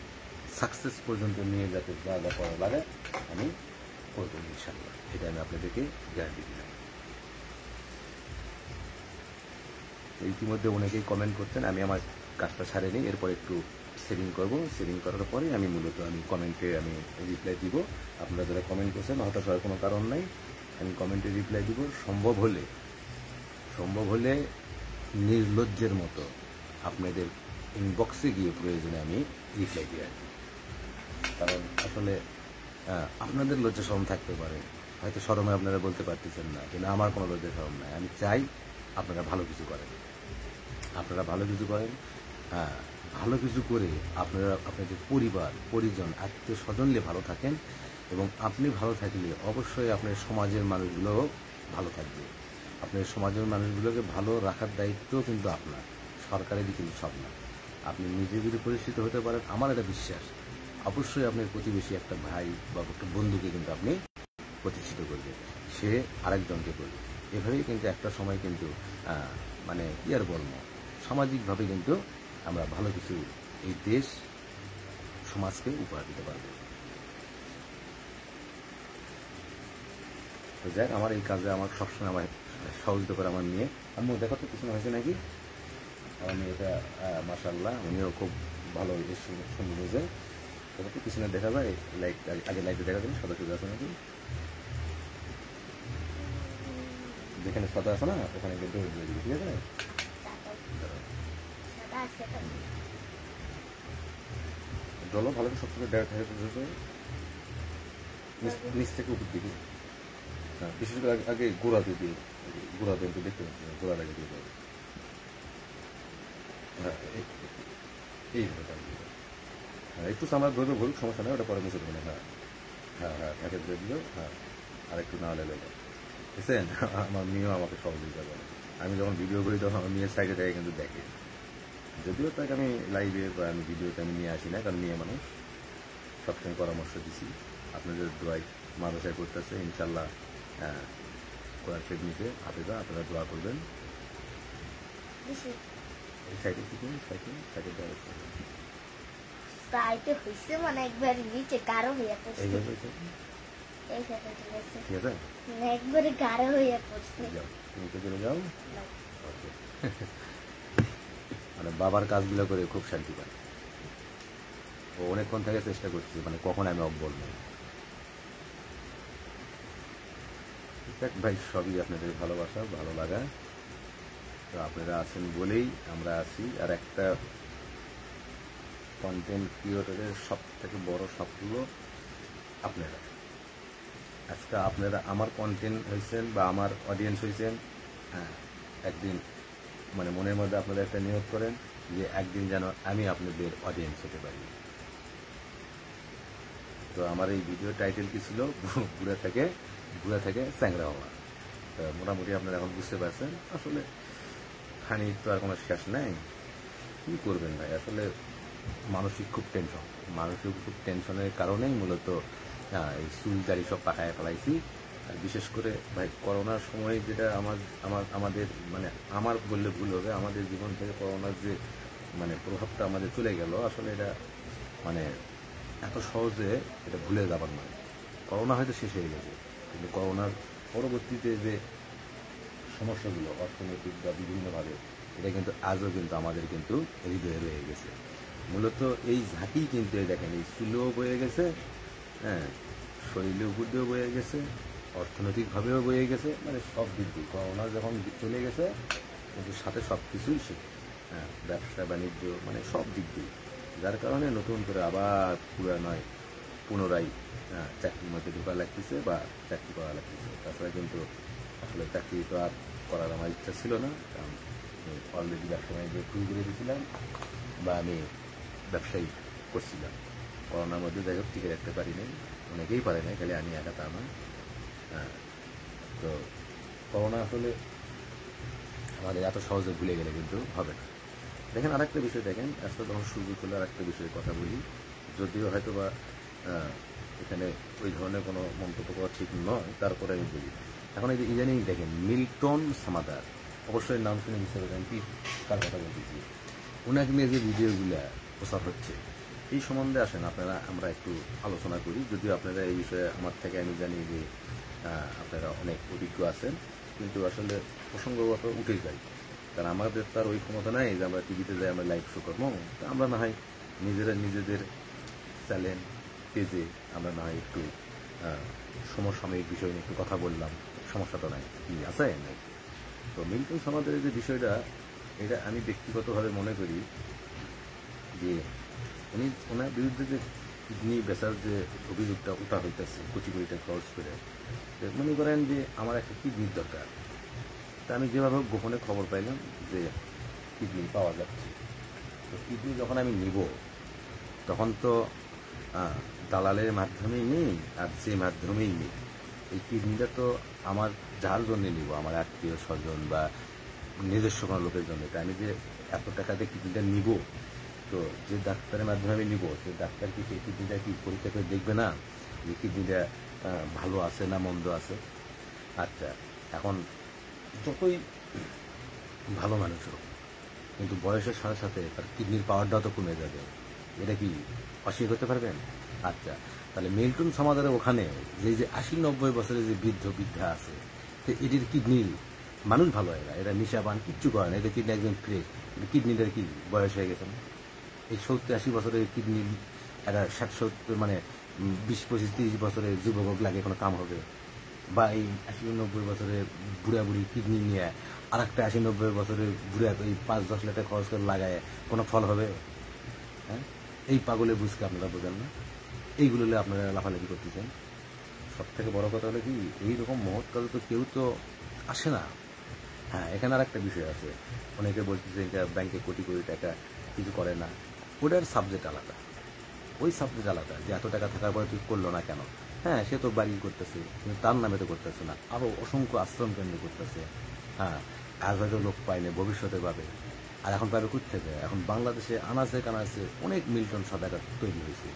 সাকসেস পর্যন্ত নিয়ে যাতে যা যা করা লাগে আমি করবো ইনশাআল্লাহ। এটা আমি আপনাদেরকে গ্যারান্টি দিলাম। ইতিমধ্যে অনেকেই কমেন্ট করছেন, আমি আমার কাজটা ছাড়ে নিই, এরপর একটু সেভিং করব। সেভিং করার পরে আমি মূলত কমেন্টে আমি রিপ্লাই দিব। আপনারা যারা কমেন্ট করছেন হতাশ হওয়ার কোনো কারণ নাই, আমি কমেন্টে রিপ্লাই দিব। সম্ভব হলে নির্লজ্জের মতো আপনাদের ইনবক্সে গিয়ে প্রয়োজনে আমি রিপ্লাই দিয়ে আসি। কারণ আসলে আপনাদের লজ্জা শরম থাকতে পারে, হয়তো শরমে আপনারা বলতে পারতেছেন না, কিন্তু আমার কোনো লজ্জা শরম নাই। আমি চাই আপনারা ভালো কিছু করেন, ভালো কিছু করে আপনারা আপনাদের পরিবার পরিজন আত্মীয় স্বজন নিয়ে ভালো থাকেন, এবং আপনি ভালো থাকলে অবশ্যই আপনার সমাজের মানুষগুলোও ভালো থাকবে। আপনার সমাজের মানুষগুলোকে ভালো রাখার দায়িত্ব কিন্তু আপনার, সরকারেরই কিন্তু সব না। আপনি নিজে যদি প্রতিষ্ঠিত হতে পারেন, আমার এটা বিশ্বাস, অবশ্যই আপনার প্রতিবেশী একটা ভাই বা একটা বন্ধুকে কিন্তু আপনি প্রতিষ্ঠিত করবে, সে আরেকজনকে করবে। এভাবেই কিন্তু একটা সময় কিন্তু মানে কি আর বলবো, সামাজিকভাবে কিন্তু আমরা ভালো কিছু এই দেশ সমাজকে উপহার দিতে পারবো। তো যাক, আমার এই কাজে আমার সবসময় আমার সহযোগিতা করে আমার মেয়ে। আমি দেখো তো পিছনে হয়েছে নাকি আমার মেয়েটা, মাশাআল্লাহ উনিও খুব ভালো সুন্দর হয়েছে। তবে তো পিছনে দেখা যায় লাইট, আগে লাইটে দেখা যায় সাদা সাদা আছে নাকি, যেখানে সাদা আছে না ওখানে কিন্তু ঠিক আছে। জলও ভালো করে সবসময় নিচ থেকে উপর দিকে, হ্যাঁ বিশেষ করে আগে গোড়াতে দিয়ে একটু দেখতে পাচ্ছি, গোড়ার আগে দিয়ে দেবে। হ্যাঁ হ্যাঁ একটু সামার ধরবে ভরুক, সমস্যা নেই, ওটা পরে মুছে দেবে না। প্যাকেট দিয়ে দিল। আর একটু না হলে লেগে বুঝছেন। আমার মেয়েও আমাকে সহযোগিতা করে, আমি যখন ভিডিও করি তখন আমার মেয়ের সাইডে থেকে কিন্তু দেখে, যদিও তাকে আমি লাইভে বা আমি ভিডিওতে আমি নিয়ে আসি না, কারণ মেয়ে মানুষ। সবসময় পরামর্শ দিছি, আপনাদের দোয়াই মাদ্রাসায় করতেছে ইনশাল্লাহ। কোরআন শরীফ নিতে হাফেজা, আপনারা দোয়া করবেন। সাইডে কি করুন, সাইডে হইছে মানে একবার নিচে গাঢ় হইয়া পড়ছে, ঠিক আছে একবারে গাঢ় হইয়া পড়ছে। নিচে চলে যাও। মানে বাবার কাজগুলো করে খুব শান্তি পায়। ও অনেকক্ষণ থেকে চেষ্টা করছি, মানে কখন আমি অফ বলবো। ভাই সবই আপনাদের ভালোবাসা ভালো লাগা, তো আপনারা আছেন বলেই আমরা আছি। আর একটা কন্টেন্ট ক্রিয়েটরের সব থেকে বড় সাফল্য আপনারা। আজকে আপনারা আমার কন্টেন্ট হয়েছেন বা আমার অডিয়েন্স হয়েছেন, একদিন মানে মনের মধ্যে আপনারা একটা নিয়োগ করেন যে একদিন যেন আমি আপনাদের অডিয়েন্স হতে পারি। তো আমার এই ভিডিও টাইটেল কি ছিল, বুড়া থেকে চ্যাংড়া হওয়া। মোটামুটি আপনারা এখন বুঝতে পারছেন আসলে খানির তো আর কোনো শেষ নেই। কি করবেন ভাই, আসলে মানসিক খুব টেনশনের কারণেই মূলত এই চুল দাড়ি সব পাকায় ফেলাইছি। আর বিশেষ করে ভাই করোনার সময় যেটা আমাদের মানে আমার বললে ভুল হবে, আমাদের জীবন থেকে করোনার যে মানে প্রভাবটা আমাদের চলে গেল, আসলে এটা মানে এত সহজে এটা ভুলে যাবার নয়। করোনা হয়তো শেষ হয়ে গেছে, কিন্তু করোনার পরবর্তীতে যে সমস্যাগুলো অর্থনৈতিক বা বিভিন্নভাবে, এটা কিন্তু আজও কিন্তু আমাদের কিন্তু হৃদয়ে রয়ে গেছে। মূলত এই ঝাঁকি কিন্তু এই দেখেন এই চুলেও বয়ে গেছে, হ্যাঁ, শরীরের উপর দিয়েও বয়ে গেছে, অর্থনৈতিকভাবেও বয়ে গেছে, মানে সব দিক দিয়ে করোনা যখন চলে গেছে কিন্তু সাথে সব কিছুই শেখে, হ্যাঁ, ব্যবসা বাণিজ্য মানে সব দিক দিয়ে। যার কারণে নতুন করে আবার পুনরায় চাকরির মধ্যে ঢোকা লাগতেছে বা চাকরি করা লাগতেছে। তাছাড়া কিন্তু আসলে চাকরি তো আর করার আমার ইচ্ছা ছিল না, কারণ অলরেডি ব্যবসা বাণিজ্য শুরু করে দিয়েছিলাম বা আমি ব্যবসায়ী করছিলাম। করোনার মধ্যে যাই হোক টিকে রাখতে পারি নাই, অনেকেই পারে নাই, খালি আমি একা তা নয়। তো করোনা আসলে আমাদের এত সহজে ভুলে গেলে কিন্তু হবে না। দেখেন আরেকটা বিষয়, দেখেন আজকে যখন সুযোগ হলে আরেকটা বিষয়ে কথা বলি, যদিও হয়তো বা এখানে ওই ধরনের কোনো মন্তব্য করা ঠিক নয়, তারপরে আমি বলি। এখন এই যে ইদানিং দেখেন মিল্টন সামাদার, অবশ্যই নাম শুনে বুঝতে পারবেন কি কার কথা বলতেছি, ওনাকে নিয়ে যে ভিডিওগুলো প্রচার হচ্ছে এই সম্বন্ধে আসেন আমরা একটু আলোচনা করি। যদিও আপনারা এই বিষয়ে আমার থেকে আমি জানি যে আপনারা অনেক অভিজ্ঞ আছেন, কিন্তু আসলে প্রসঙ্গগত উঠে যাই, কারণ আমাদের তার ওই ক্ষমতা নাই যে আমরা টিভিতে যাই আমরা লাইভ শো করবো। তা আমরা না হয় নিজেদের চ্যানেল পেজে আমরা না হয় একটু সমসাময়িক বিষয় নিয়ে একটু কথা বললাম, সমস্যা তো নাই, কি আছে নাই। তো মিল্টন সামাদের যে বিষয়টা, এটা আমি ব্যক্তিগতভাবে মনে করি যে ওনার বিরুদ্ধে যে কিডনি বেচার যে অভিযোগটা ওটা হইতেছে কোটি কোটি খরচ করে, মনে করেন যে আমার একটা কিডনির দরকার, তা আমি যেভাবে গোপনে খবর পাইলাম যে কিডনি পাওয়া যাচ্ছে, তো কিডনি যখন আমি নিব তখন তো দালালের মাধ্যমেই নেই আর যে মাধ্যমেই নেই, এই কিডনিটা তো আমার যার জন্য নিব, আমার আত্মীয় স্বজন বা নিজস্ব কোনো লোকের জন্য, তাই আমি যে এত টাকা দিয়ে কিডনিটা নিব, তো যে ডাক্তারের মাধ্যমে আমি নিব সে ডাক্তার কি সেই কিডনিটা কি পরীক্ষা করে দেখবে না যে কিডনিটা ভালো আছে না মন্দ আছে? আচ্ছা, এখন যতই ভালো মানুষ হোক, কিন্তু বয়সের সাথে সাথে তার কিডনির পাওয়ারটাও তো কমে যাবে, এটা কি অস্বীকার করতে পারবেন? আচ্ছা, তাহলে মিল্টন সামাদারের ওখানে যে 80-90 বছরের যে বৃদ্ধা আছে, তো এটির কিডনি মানুষ ভালো হয় না, এটা নিশা পান কিচ্ছু করে না, এটা কিডনি একদম ফ্রেশ, কিডনিটার কি বয়স হয়ে গেছে না? এই 70-80 বছরের কিডনি একটা 60-70 মানে 20-25-30 বছরের যুবক লাগে কোনো কাম হবে? বা এই 80-90 বছরের বুড়ি কিডনি নিয়ে আর একটা 80-90 বছরের বুড়া এই 5-10 লাখ টাকা খরচ করে লাগায় কোনো ফল হবে? হ্যাঁ, এই পাগলের বুঝকে আপনারা বোঝেন না, এইগুলো আপনারা লাফালাফি করতেছেন। সব থেকে বড় কথা হলো কি, এইরকম মহৎ কাজে তো কেউ তো আসে না। হ্যাঁ, এখানে আর একটা বিষয় আছে, অনেকে বলতেছে যে ব্যাংকে কোটি কোটি টাকা কিছু করে না, ওটার সাবজেক্ট আলাদা, ওই সাবজেক্ট আলাদা, যে এত টাকা থাকার পরে তুই করলো না কেন? হ্যাঁ, সে তো বাড়ি করতেছে, কিন্তু তার নামে তো করতেছে না, আরও অসংখ্য আশ্রম কেন্দ্র করতেছে। হ্যাঁ, আজ হয়তো লোক পায়নি, ভবিষ্যতে পাবে, আর এখন পাবে কোথেকে? এখন বাংলাদেশে আনাচে কানাচে অনেক মিল্টন সাদাকার তৈরি হয়েছে,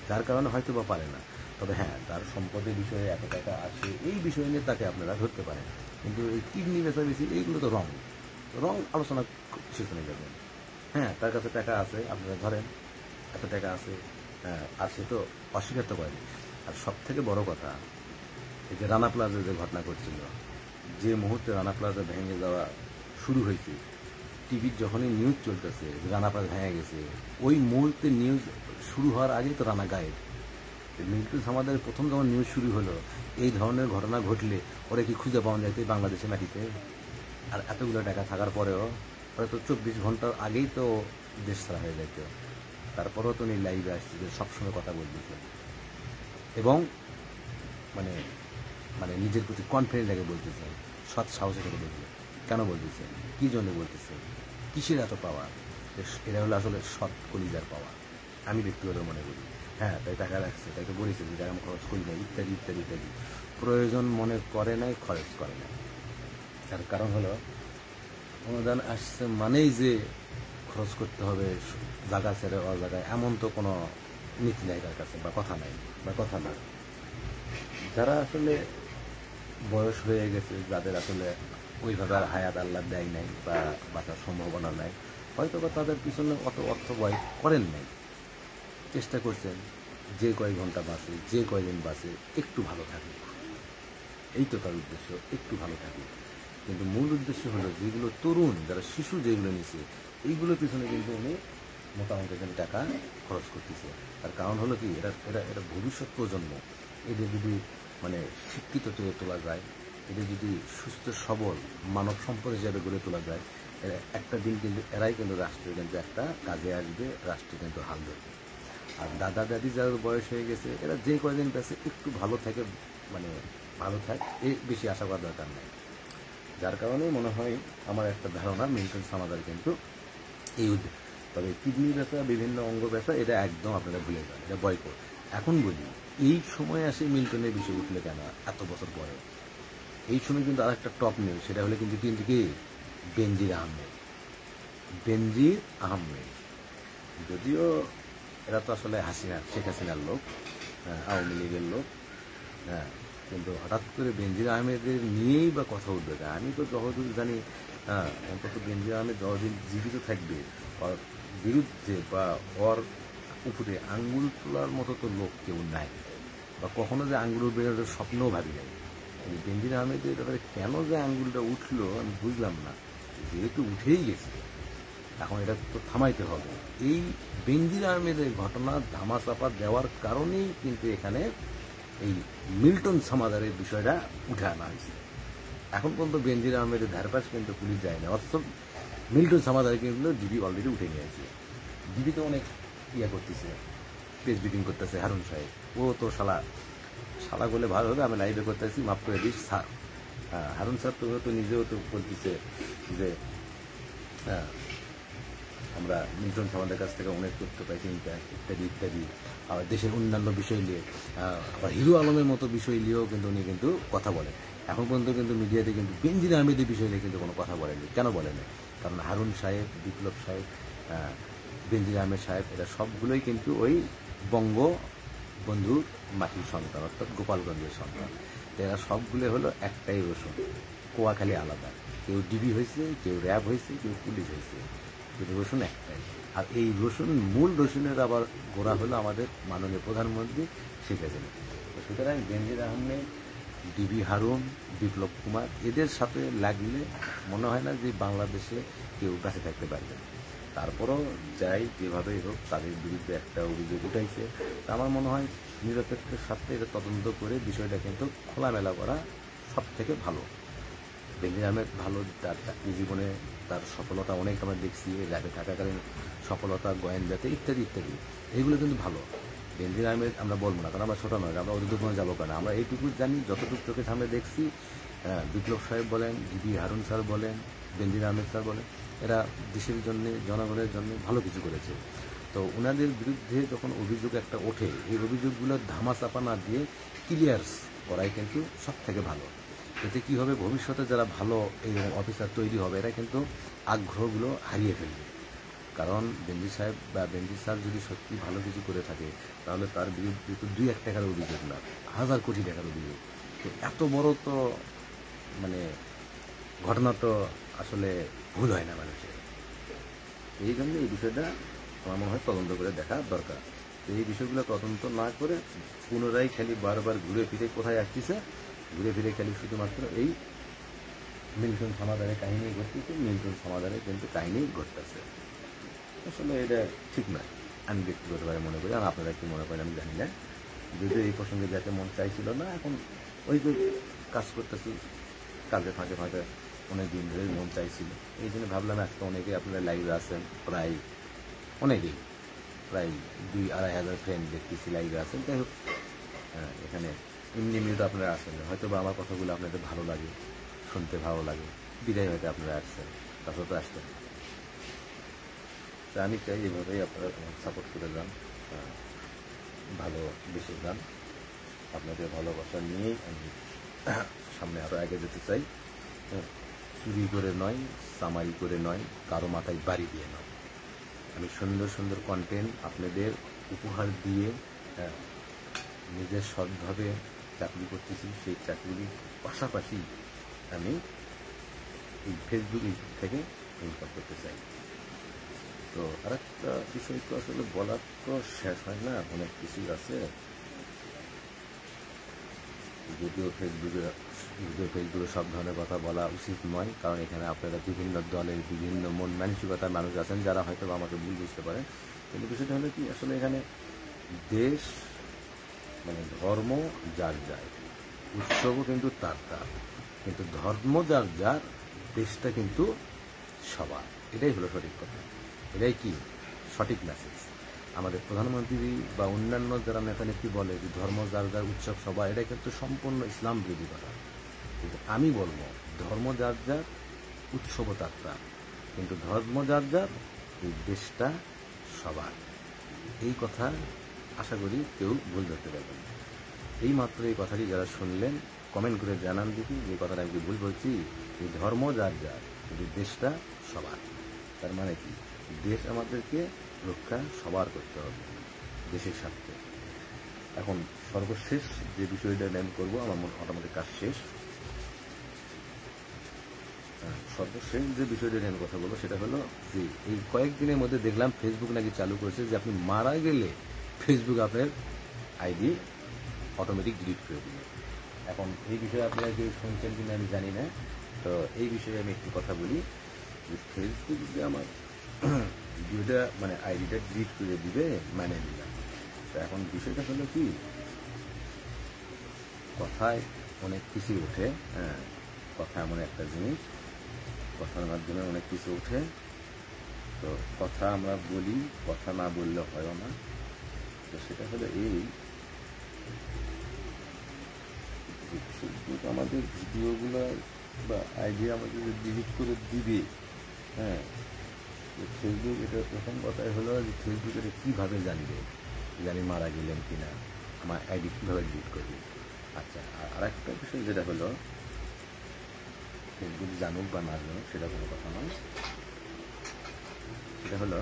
যার কারণে হয়তো বা পারে না। তবে হ্যাঁ, তার সম্পদের বিষয়ে এত টাকা আসে, এই বিষয় নিয়ে তাকে আপনারা ধরতে পারেন, কিন্তু এই কিডনি বেচাবেচি এইগুলো তো রং আলোচনা সেখানে যাবেন। হ্যাঁ, তার কাছে টাকা আছে, আপনারা ধরেন এত টাকা আছে, হ্যাঁ, আর সে তো অস্বীকার তো করেনি। আর সব থেকে বড় কথা, এই যে রানা প্লাজা যে ঘটনা ঘটছিল, যে মুহূর্তে রানা প্লাজা ভেঙে যাওয়া শুরু হয়েছে, টিভির যখনই নিউজ চলতেছে রানা প্লাজা ভেঙে গেছে, ওই মুহূর্তে নিউজ শুরু হওয়ার আগেই তো রানা গায়েব। মিল্টন সামাদের প্রথম যখন নিউজ শুরু হলো, এই ধরনের ঘটনা ঘটলে ওরা কি খুঁজে পাওয়া যাইতে বাংলাদেশে মাটিতে? আর এতগুলো টাকা থাকার পরেও ওরা তো 24 ঘন্টার আগেই তো দেশ ছাড়া হয়ে যাইত। তারপরেও তো উনি লাইভে আসছে, সবসময় কথা বলতেছে এবং মানে মানে নিজের প্রতি কনফিডেন্ট লাগে বলতেছেন, সৎ সাহসে থেকে বলছে। কেন বলতেছেন, কী জন্য বলতেছেন, কিসের এত পাওয়া? এরা হলো আসলে সৎ কলিজার পাওয়া, আমি ব্যক্তিগত মনে করি। হ্যাঁ, তাই টাকা রাখছে, তাই তো বলেছে যে টাকা খরচ করি না, ইত্যাদি ইত্যাদি ইত্যাদি। প্রয়োজন মনে করে নাই, খরচ করে না। তার কারণ হলো অনুদান আসছে মানেই যে খরচ করতে হবে জায়গা ছেড়ে অজায়গায়, এমন তো কোনো নীতি নাই তার কাছে, বা কথা নাই, বা কথা না। যারা আসলে বয়স হয়ে গেছে, যাদের আসলে ওইভাবে আর হায়াত আল্লাহ দেয় নাই বা বাঁচার সম্ভাবনা নাই, হয়তো বা তাদের পিছনে অত অর্থ ব্যয় করেন নাই, চেষ্টা করছেন যে কয়েক ঘন্টা বাঁচে, যে কয়দিন বাঁচে একটু ভালো থাকে, এই তো তার উদ্দেশ্য, একটু ভালো থাকে। কিন্তু মূল উদ্দেশ্য হলো যেগুলো তরুণ, যারা শিশু যেগুলো নিছে, এইগুলোর পিছনে কিন্তু উনি মোটামুটি টাকা খরচ করতেছে। তার কারণ হলো কি, এরা এরা এরা ভবিষ্যৎ প্রজন্ম, এদের যদি মানে শিক্ষিত করে তোলা যায়, এদের যদি সুস্থ সবল মানব সম্পদ হিসাবে গড়ে তোলা যায়, এরা একটা দিন কিন্তু এরাই কিন্তু রাষ্ট্রের কিন্তু একটা কাজে আসবে, রাষ্ট্র কিন্তু হাল ধরবে। আর দাদা দাদি যাদের বয়স হয়ে গেছে, এরা যে কয়দিন কাছে একটু ভালো থাকে, মানে ভালো থাক, এর বেশি আশা করার দরকার নেই। যার কারণে মনে হয় আমার একটা ধারণা মিল্টন সামাদার কিন্তু এই তবে কিডনি ব্যথা, বিভিন্ন অঙ্গ ব্যথা, এটা একদম আপনারা ভুলে যান, এটা বয়কট। এখন বলি, এই সময় আসে মিল্টনের বিষয় উঠলে কেন এত বছর পরে? এই সময় কিন্তু আর একটা টপ নিউজ, সেটা হলে কিন্তু কি বেনজির আহমেদ। বেনজির আহমেদ যদিও এরা তো আসলে শেখ হাসিনার লোক, আওয়ামী লীগের লোক, হ্যাঁ, কিন্তু হঠাৎ করে বেনজির আহমেদের নিয়েই বা কথা উঠবে। আমি তো যতদূর জানি, অন্তত বেনজির আহমেদ যতদিন জীবিত থাকবে, ওর বিরুদ্ধে বা ওর উপরে আঙ্গুল তোলার মতো তো লোক কেউ নাই, বা কখনো যে আঙ্গুল বেরোনোর স্বপ্নও ভাবি নাই। বেনজির আহমেদের ব্যাপারে কেন যে আঙ্গুলটা উঠলো আমি বুঝলাম না। যেহেতু উঠেই গেছে, এখন এটা তো থামাইতে হবে। এই বেনজির আহমেদের ঘটনা ধামাচাপা দেওয়ার কারণেই কিন্তু এখানে এই মিল্টন সামাদারের বিষয়টা উঠে আনা হয়েছে। এখন পর্যন্ত বেনজির আহমেদের ধারপাশ কিন্তু পুলিশ যায় না, অথচ মিল্টন সামাদার কিন্তু ডিবি অলরেডি উঠে নিয়েছে। ডিবি তো অনেক করতেছে, প্রেস ব্রিফিং করতেছে হারুন সাহেব, ও তো শালা বলে ভালো হবে, আমি লাইভে করতেছি, মাফ করে দিস স্যার। হারুন স্যার তো নিজেও তো বলতেছে যে আমরা মিল্টন সামাদের কাছ থেকে অনেক তথ্য পাইছি, ইত্যাদি ইত্যাদি। আবার দেশের অন্যান্য বিষয় নিয়ে, আবার হিরো আলমের মতো বিষয় নিয়েও কিন্তু উনি কিন্তু কথা বলেন। এখন পর্যন্ত কিন্তু মিডিয়াতে কিন্তু বেনজির আহমেদের বিষয় নিয়ে কিন্তু কোনো কথা বলেনি। কেন বলেনি? কারণ হারুন সাহেব, বিপ্লব সাহেব, বেনজির আহমেদ সাহেব, এরা সবগুলোই কিন্তু ওই বঙ্গবন্ধুর মাটির সন্তান, অর্থাৎ গোপালগঞ্জের সন্তান। এরা সবগুলো হলো একটাই রসুন, কোয়াখালী আলাদা। কেউ ডিবি হয়েছে, কেউ র্যাব হয়েছে, কেউ পুলিশ হয়েছে, কিন্তু রসুন একটাই। আর এই মূল রসুনের আবার গোড়া হলো আমাদের মাননীয় প্রধানমন্ত্রী শেখ হাসিনা। সুতরাং বেনজির আহমেদ, ডিবি হারুন, বিপ্লব কুমার, এদের সাথে লাগলে মনে হয় না যে বাংলাদেশে কেউ বেঁচে থাকতে পারবে। তারপরও যাই যেভাবেই হোক, তাদের বিরুদ্ধে একটা অভিযোগ উঠাইছে। আমার মনে হয় নিরপেক্ষের সাথে এটা তদন্ত করে বিষয়টা কিন্তু খোলামেলা করা সব থেকে ভালো। বেনজির আহমেদ ভালো, তার চাকরি জীবনে তার সফলতা অনেক আমরা দেখছি, ল্যাবে থাকাকালীন সফলতা, গোয়েন্দাতে ইত্যাদি ইত্যাদি, এইগুলো কিন্তু ভালো। বেনজির আহমেদ আমরা বলবো না, কারণ আমরা ছোটো নয়, আমরা অত দূর যাবো কেন, আমরা এইটুকু জানি যতটুকু চোখের সামনে দেখছি। বিপ্লব সাহেব বলেন, ডিবি হারুন স্যার বলেন, বেনজির আহমেদ স্যার বলেন, এরা দেশের জন্য, জনগণের জন্য ভালো কিছু করেছে। তো ওনাদের বিরুদ্ধে যখন অভিযোগ একটা ওঠে, এই অভিযোগগুলো ধামাচাপা না দিয়ে ক্লিয়ার্স করাই কিন্তু সব থেকে ভালো। এতে কী হবে, ভবিষ্যতে যারা ভালো এই অফিসার তৈরি হবে, এরা কিন্তু আগ্রহগুলো হারিয়ে ফেলবে। কারণ বেনজির সাহেব বা বেনজির স্যার যদি সত্যি ভালো কিছু করে থাকে, তাহলে তার বিরুদ্ধে তো 2-1 টাকার অভিযোগ না, 1000 কোটি টাকার অভিযোগ। তো এত বড় তো মানে ঘটনা তো আসলে ভুল হয় না মানুষের। এই জন্য এই বিষয়টা আমার মনে হয় তদন্ত করে দেখা দরকার। তো এই বিষয়গুলো তদন্ত না করে পুনরায় খালি বারবার ঘুরে ফিরে কোথায় আসতেছে, ঘুরে ফিরে খালি শুধুমাত্র এই মিল্টন সামাদারের কাহিনী ঘটতেছে, মিল্টন সামাদারের কিন্তু কাহিনী ঘটতেছে। আসলে এটা ঠিক না, আমি ব্যক্তিগতভাবে মনে করি। আর আপনারা কি মনে করেন আমি জানি না, যদিও এই প্রসঙ্গে যাতে মন চাইছিল না, এখন ওই যে কাজ করতেছি, কাজের ফাঁকে ফাঁকে অনেক দিন ধরে মন চাইছিল, এই জন্য ভাবলাম আজকে অনেকেই আপনারা লাইভে আছেন, প্রায় 2-2.5 হাজার ফ্রেন্ড দেখতেছি লাইভে আছেন। যাই হোক, এখানে এমনি তো আপনারা আসেন, হয়তো বা আমার কথাগুলো আপনাদের ভালো লাগে, শুনতে ভালো লাগে, বিদায় হয়তো আপনারা আসছেন, তাছাড়া তো আসতেন। তা আমি চাই এভাবেই আপনারা সাপোর্ট করে যান, ভালো বেশি যান। আপনাদের ভালোবাসা নিয়েই আমি সামনে আরও আগে যেতে চাই। চুরি করে নয়, সামারি করে নয়, কারো মাথায় বাড়ি দিয়ে নয়। আমি সুন্দর সুন্দর কন্টেন্ট আপনাদের উপহার দিয়ে নিজের সৎভাবে চাকরি করতেছি। সেই চাকরির পাশাপাশি আমি এই ফেসবুক থেকে ইনকাম করতে চাই। তো আরেকটা বিষয় তো আসলে বলার তো শেষ হয় না, অনেক কিছুই আছে। যদিও ফেসবুকে সব ধরনের কথা বলা উচিত নয়, কারণ এখানে আপনারা বিভিন্ন দলের বিভিন্ন মন মানসিকতার মানুষ আছেন যারা হয়তো আমাকে ভুল বুঝতে পারেন। কিন্তু বিষয়টা হলো কি, আসলে এখানে দেশ মানে ধর্ম যার যার, উৎসবও কিন্তু তার তার, কিন্তু ধর্ম যার যার, দেশটা কিন্তু সবার। এটাই হলো সঠিক কথা, এটাই কি সঠিক মেসেজ। আমাদের প্রধানমন্ত্রী বা অন্যান্য যারা নেতা নেত্রী বলে যে ধর্ম যার যার, উৎসব সবার, এটা কিন্তু সম্পূর্ণ ইসলাম বিরোধী কথা। কিন্তু আমি বলবো ধর্ম যার যার, উৎসব তার তার, কিন্তু ধর্ম যার যার, এই দেশটা সবার। এই কথা আশা করি কেউ ভুল ধরতে পারবেন। এই মাত্র এই কথাটি যারা শুনলেন কমেন্ট করে জানান দেখি যে কথাটা আমি ভুল বলছি। এই ধর্ম যার যার, কিন্তু দেশটা সবার। তার মানে কি, দেশ আমাদেরকে রক্ষা সবার করতে হবে দেশের স্বার্থে। এখন সর্বশেষ যে বিষয়টা আমি করবো, আমার মোটামুটি কাজ শেষ। সর্বশেষ যে বিষয়টা নিয়ে আমি কথা বলবো সেটা হলো যে এই কয়েকদিনের মধ্যে দেখলাম ফেসবুক নাকি চালু করেছে যে আপনি মারা গেলে ফেসবুক আপনার আইডি অটোমেটিক ডিলিট করে দিবে। এখন এই বিষয়ে আপনারা কেউ শুনছেন কিনা আমি জানি না। তো এই বিষয়ে আমি একটু কথা বলি যে ফেসবুক যে আমার ভিডিওটা মানে আইডিটা ডিলিট করে দিবে মানে নিলাম। তো এখন বিষয়টা হলো কি, কথায় অনেক কিছু ওঠে। হ্যাঁ, কথা এমন একটা জিনিস, কথার মাধ্যমে অনেক কিছু ওঠে। তো কথা আমরা বলি, কথা না বললে হয় না। তো সেটা হলো এই, ফেসবুক আমাদের ভিডিওগুলো বা আইডি আমাদের ডিলিট করে দিবে। হ্যাঁ, ফেসবুক এটা প্রথম কথাই হলো যে ফেসবুক এটা কীভাবে জানবে যে আমি মারা গেলেন কিনা, আমার আইডি কীভাবে ডিলিট করবে। আচ্ছা, আর একটা বিষয় যেটা হলো, ফেসবুক জানুক বা না জানুক সেটা কোনো কথা নয়। সেটা হলো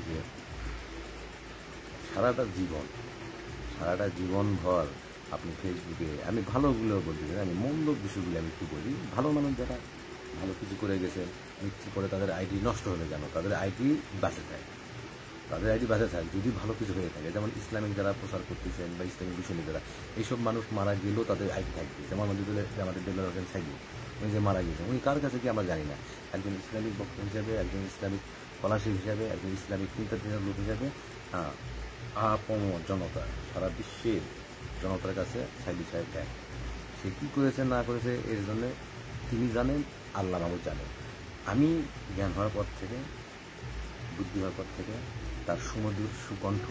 যে সারাটা জীবন ভর আপনি ফেসবুকে, আমি ভালোগুলো বলতে চাই, আমি মন্দ বিষয়গুলো আমি একটু বলি। ভালো মানুষ যারা ভালো কিছু করে গেছে, মৃত্যু করে তাদের আইডি নষ্ট হলে কেন, তাদের আইডি বাঁচে থাকে, যদি ভালো কিছু হয়ে থাকে। যেমন ইসলামিক যারা প্রচার করতেছেন বা ইসলামিক বিষয় নিয়ে যারা, এইসব মানুষ মারা গেলেও তাদের আইডি থাকবে। যেমন আমাদের দেলোয়ার হোসেন সাইদি, উনি যে মারা গেছেন, উনি কার কাছে কি আমরা জানি না, একজন ইসলামিক বক্তা হিসাবে, একজন ইসলামিক স্কলারশিপ হিসাবে, একজন ইসলামিক চিন্তাধারার লোক হিসাবে আপম জনতা, সারা বিশ্বের জনতার কাছে সাইদি সাহেব এক। সে কী করেছে না করেছে এর জন্য তিনি জানেন, আল্লাহ মাহবুব জানেন। আমি জ্ঞান হওয়ার পর থেকে, বুদ্ধি হওয়ার পর থেকে তার সুমধুর সুকণ্ঠ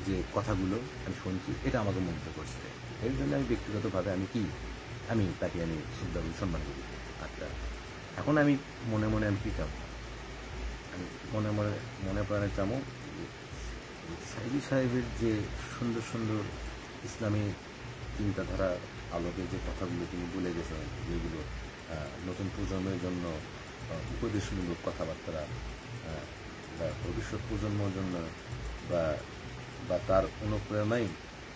যে কথাগুলো আমি শুনছি, এটা আমাকে মুগ্ধ করছে। এর জন্য আমি ব্যক্তিগতভাবে আমি তাকে শ্রদ্ধা করি, সম্মান করি। আচ্ছা, এখন আমি মনে মনে আমি কী চাবো, আমি মনে প্রাণে চাবো সাইদি সাহেবের যে সুন্দর সুন্দর ইসলামী চিন্তাধারার আলোকে যে কথাগুলো তিনি বলে গেছেন, যেগুলো নতুন প্রজন্মের জন্য উপদেশমূলক কথাবার্তা, বা ভবিষ্যৎ প্রজন্মের জন্য বা তার অনুপ্রেরণায়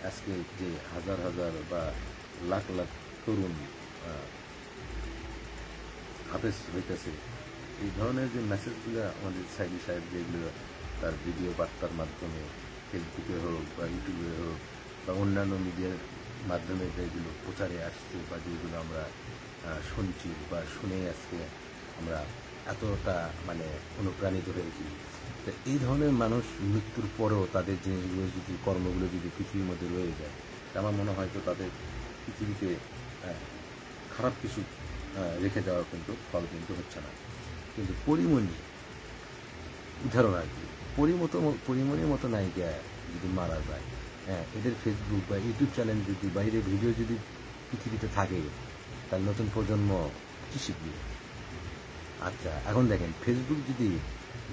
আজকে যে হাজার হাজার বা লাখ লাখ তরুণ হাফেজ হইতেছে, এই ধরনের যে মেসেজগুলো আমাদের সাইদি সাহেব যেগুলো তার ভিডিও বার্তার মাধ্যমে, ফেসবুকে হোক বা ইউটিউবে হোক বা অন্যান্য মিডিয়ার মাধ্যমে যেগুলো প্রচারে আসছে বা যেগুলো আমরা শুনছি বা শুনে আজকে আমরা এতটা অনুপ্রাণিত হয়েছি। তো এই ধরনের মানুষ মৃত্যুর পরেও তাদের জিনিসগুলো যদি, কর্মগুলো যদি পৃথিবীর মধ্যে রয়ে যায়, আমার মনে হয় তো তাদের পৃথিবীতে খারাপ কিছু রেখে যাওয়ার কিন্তু ফল কিন্তু হচ্ছে না। কিন্তু পরিমণি উদাহরণ আর কি, পরিমণির মতো নায়িকা যদি মারা যায়, হ্যাঁ, এদের ফেসবুক বা ইউটিউব চ্যানেল যদি, বাইরের ভিডিও যদি পৃথিবীতে থাকে, তার নতুন প্রজন্ম কী শিখবে? আচ্ছা, এখন দেখেন, ফেসবুক যদি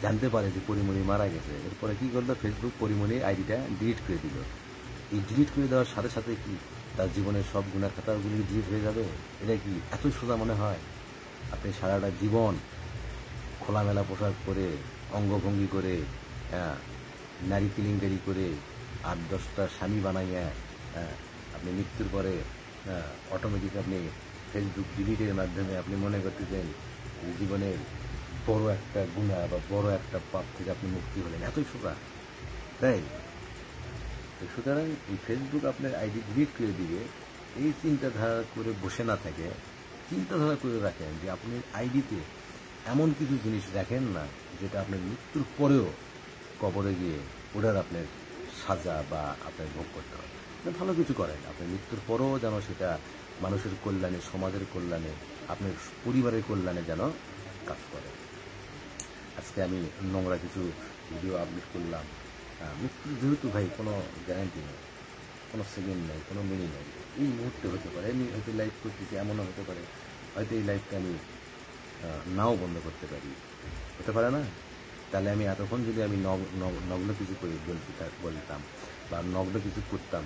জানতে পারে যে পরিমণি মারা গেছে, এরপরে কী করলো, ফেসবুক পরিমণির আইডিটা ডিলিট করে দিল। এই ডিলিট করে দেওয়ার সাথে সাথে কি তার জীবনের সব গুণা খাতাগুলি ডিলিট হয়ে যাবে? এটা কি এত সোজা মনে হয়? আপনি সারাটা জীবন খোলামেলা পোশাক পরে, অঙ্গভঙ্গি করে, নারী কিলিংকারি করে, 8-10টা স্বামী বানাইয়া আপনি মৃত্যুর পরে অটোমেটিক আপনি ফেসবুক ডিলিটের মাধ্যমে আপনি মনে করতেছেন জীবনের বড় একটা গুণা বা বড় একটা পাপ থেকে আপনি মুক্তি হলেন? এতই সোজা, তাই? সুতরাং এই ফেসবুক আপনার আইডি ডিলিট করে দিবে, এই চিন্তাধারা করে বসে না থাকে, চিন্তাধারা করে রাখেন যে আপনি আইডিতে এমন কিছু জিনিস রাখেন না যেটা আপনার মৃত্যুর পরেও কবরে গিয়ে ওটার আপনার সাজা বা আপনার ভোগ করতে হবে। ভালো কিছু করেন, আপনার মৃত্যুর পরেও যেন সেটা মানুষের কল্যাণে, সমাজের কল্যাণে, আপনার পরিবারের কল্যাণে যেন কাজ করে। আজকে আমি নোংরা কিছু ভিডিও আপলোড করলাম। মৃত্যুর যেহেতু ভাই কোনো গ্যারান্টি নেই, কোনো সেকেন্ড নেই, কোনো মিনিট নেই, এই মুহূর্তে হতে পারে। আমি হয়তো লাইভ করতেছি, এমনও হতে পারে হয়তো এই লাইভটা আমি নাও বন্ধ করতে পারি, হতে পারে না? তাহলে আমি এতক্ষণ যদি আমি নগ্ন কিছু করে বলতাম বা নগ্ন কিছু করতাম,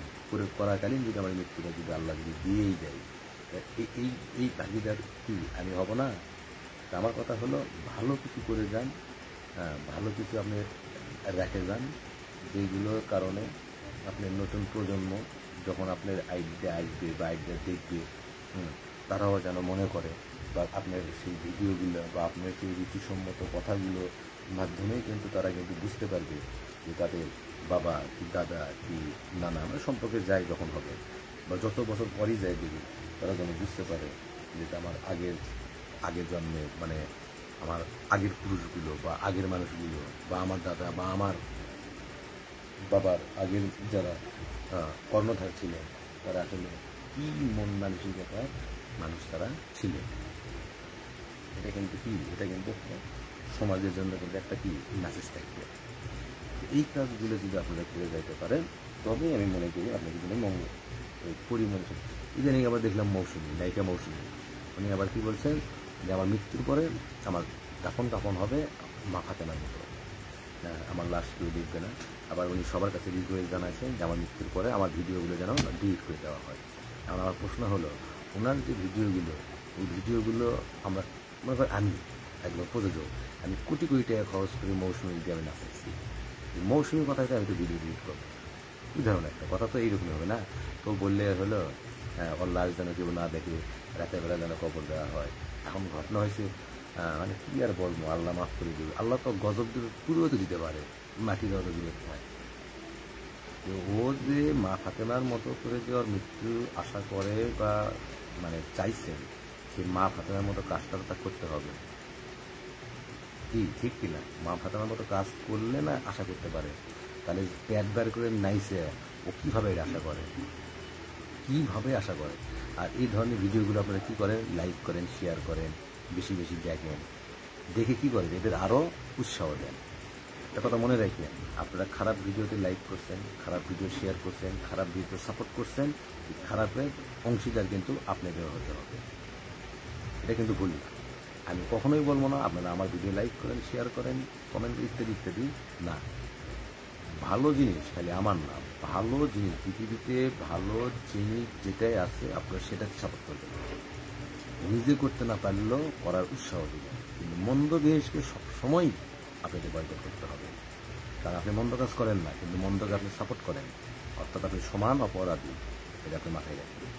করাকালীন যদি আমার মৃত্যুটা যদি আল্লাহ যদি দিয়েই যায়, এই ভাগিদার কি আমি হব না? তা আমার কথা হলো, ভালো কিছু করে যান, ভালো কিছু আপনি রেখে যান, যেগুলোর কারণে আপনার নতুন প্রজন্ম যখন আপনার আইডিয়া আসবে বা আইডিয়া দেখবে, তারাও যেন মনে করে, বা আপনার সেই ভিডিওগুলো বা আপনার সেই রুচিসম্মত কথাগুলোর মাধ্যমেই কিন্তু তারা কিন্তু বুঝতে পারবে যে তাদের বাবা কি দাদা কি নানা সম্পর্কে যায় যখন হবে, বা যত বছর পরই যায় দেখি, তারা যেন বুঝতে পারে যে আমার আগের জন্মে মানে আমার আগের পুরুষগুলো বা আগের মানুষগুলো বা আমার দাদা বা আমার বাবার আগের যারা কর্ণধার ছিলেন, তারা আসলে কী মন মানসিকতার মানুষ তারা ছিলেন। এটা কিন্তু সমাজের জন্য কিন্তু একটা মেসেজ থাকবে। এই কাজগুলো যদি আপনারা করে যাইতে পারেন, তবে আমি মনে করি আপনাদের জন্য পরিমর্শন। ইদানিং আবার দেখলাম নায়িকা মৌসুমী, উনি আবার কি বলছেন যে আমার মৃত্যুর পরে আমার দাফন হবে মা ফাতেমার মতো, আমার লাশ কেউ দেখবে না। আবার উনি সবার কাছে রিকোয়েস্ট জানাইছেন যে আমার মৃত্যুর পরে আমার ভিডিওগুলো যেন ডিলিট করে দেওয়া হয়। এখন আমার প্রশ্ন হলো, ওনার যে ভিডিওগুলো, ওই ভিডিওগুলো আমরা মনে করি আমি একদম প্রযোজক, আমি কোটি কোটি টাকা খরচ করে মৌসুমী দিয়ে আমি নাচাইছি, মৌসুমী কথাটা আমি তো ভিডিও ডিলিট করবো? উদাহরণ একটা কথা তো এইরকমই হবে না? তো বললে হলো ওর লাশ যেন কেউ না দেখে, রাতের বেলা যেন কবর দেওয়া হয়। এখন ঘটনা হয়েছে, মানে কি আর বলবো, আল্লাহ মাফ করে দেবে। আল্লাহ তো গজব পুরো তো দিতে পারে, মাটি দেওয়া তো দিতে হয়। ও যে মা ফাতেমার মতো করে যে ওর মৃত্যু আশা করে বা মানে চাইছেন, সেই মা ফাতেমার মতো কাজটা তা করতে হবে কি, ঠিক কিনা? মা ফাতেমার মতো কাজ করলে না আশা করতে পারে, তাহলে পেট বার করে নাইছে ও কীভাবে এটা আশা করে, কীভাবে আশা করে? আর এই ধরনের ভিডিওগুলো আপনারা কী করেন? লাইক করেন, শেয়ার করেন, বেশি বেশি দেখেন, দেখে কী করেন? এদের আরও উৎসাহ দেন। একটা কথা মনে রাখবেন, আপনারা খারাপ ভিডিওতে লাইক করছেন, খারাপ ভিডিও শেয়ার করছেন, খারাপ ভিডিও সাপোর্ট করছেন, খারাপের অংশীদার কিন্তু আপনাদের হতে হবে। এটা কিন্তু ভুল না। আমি কখনোই বলবো না আপনারা আমার ভিডিও লাইক করেন, শেয়ার করেন, কমেন্ট ইত্যাদি ইত্যাদি না। ভালো জিনিস খালি আমার না, ভালো জিনিস পৃথিবীতে ভালো জিনিস যেটাই আছে আপনারা সেটাকে সাপোর্ট করবেন, নিজে করতে না পারলেও করার উৎসাহ দেবেন। কিন্তু মন্দ জিনিসকে সবসময় আপনাকে বয়কট করতে হবে, কারণ আপনি মন্দ কাজ করেন না, কিন্তু মন্দকে আপনি সাপোর্ট করেন, অর্থাৎ আপনি সমান অপরাধী, এটা আপনি মাথায় রাখবেন।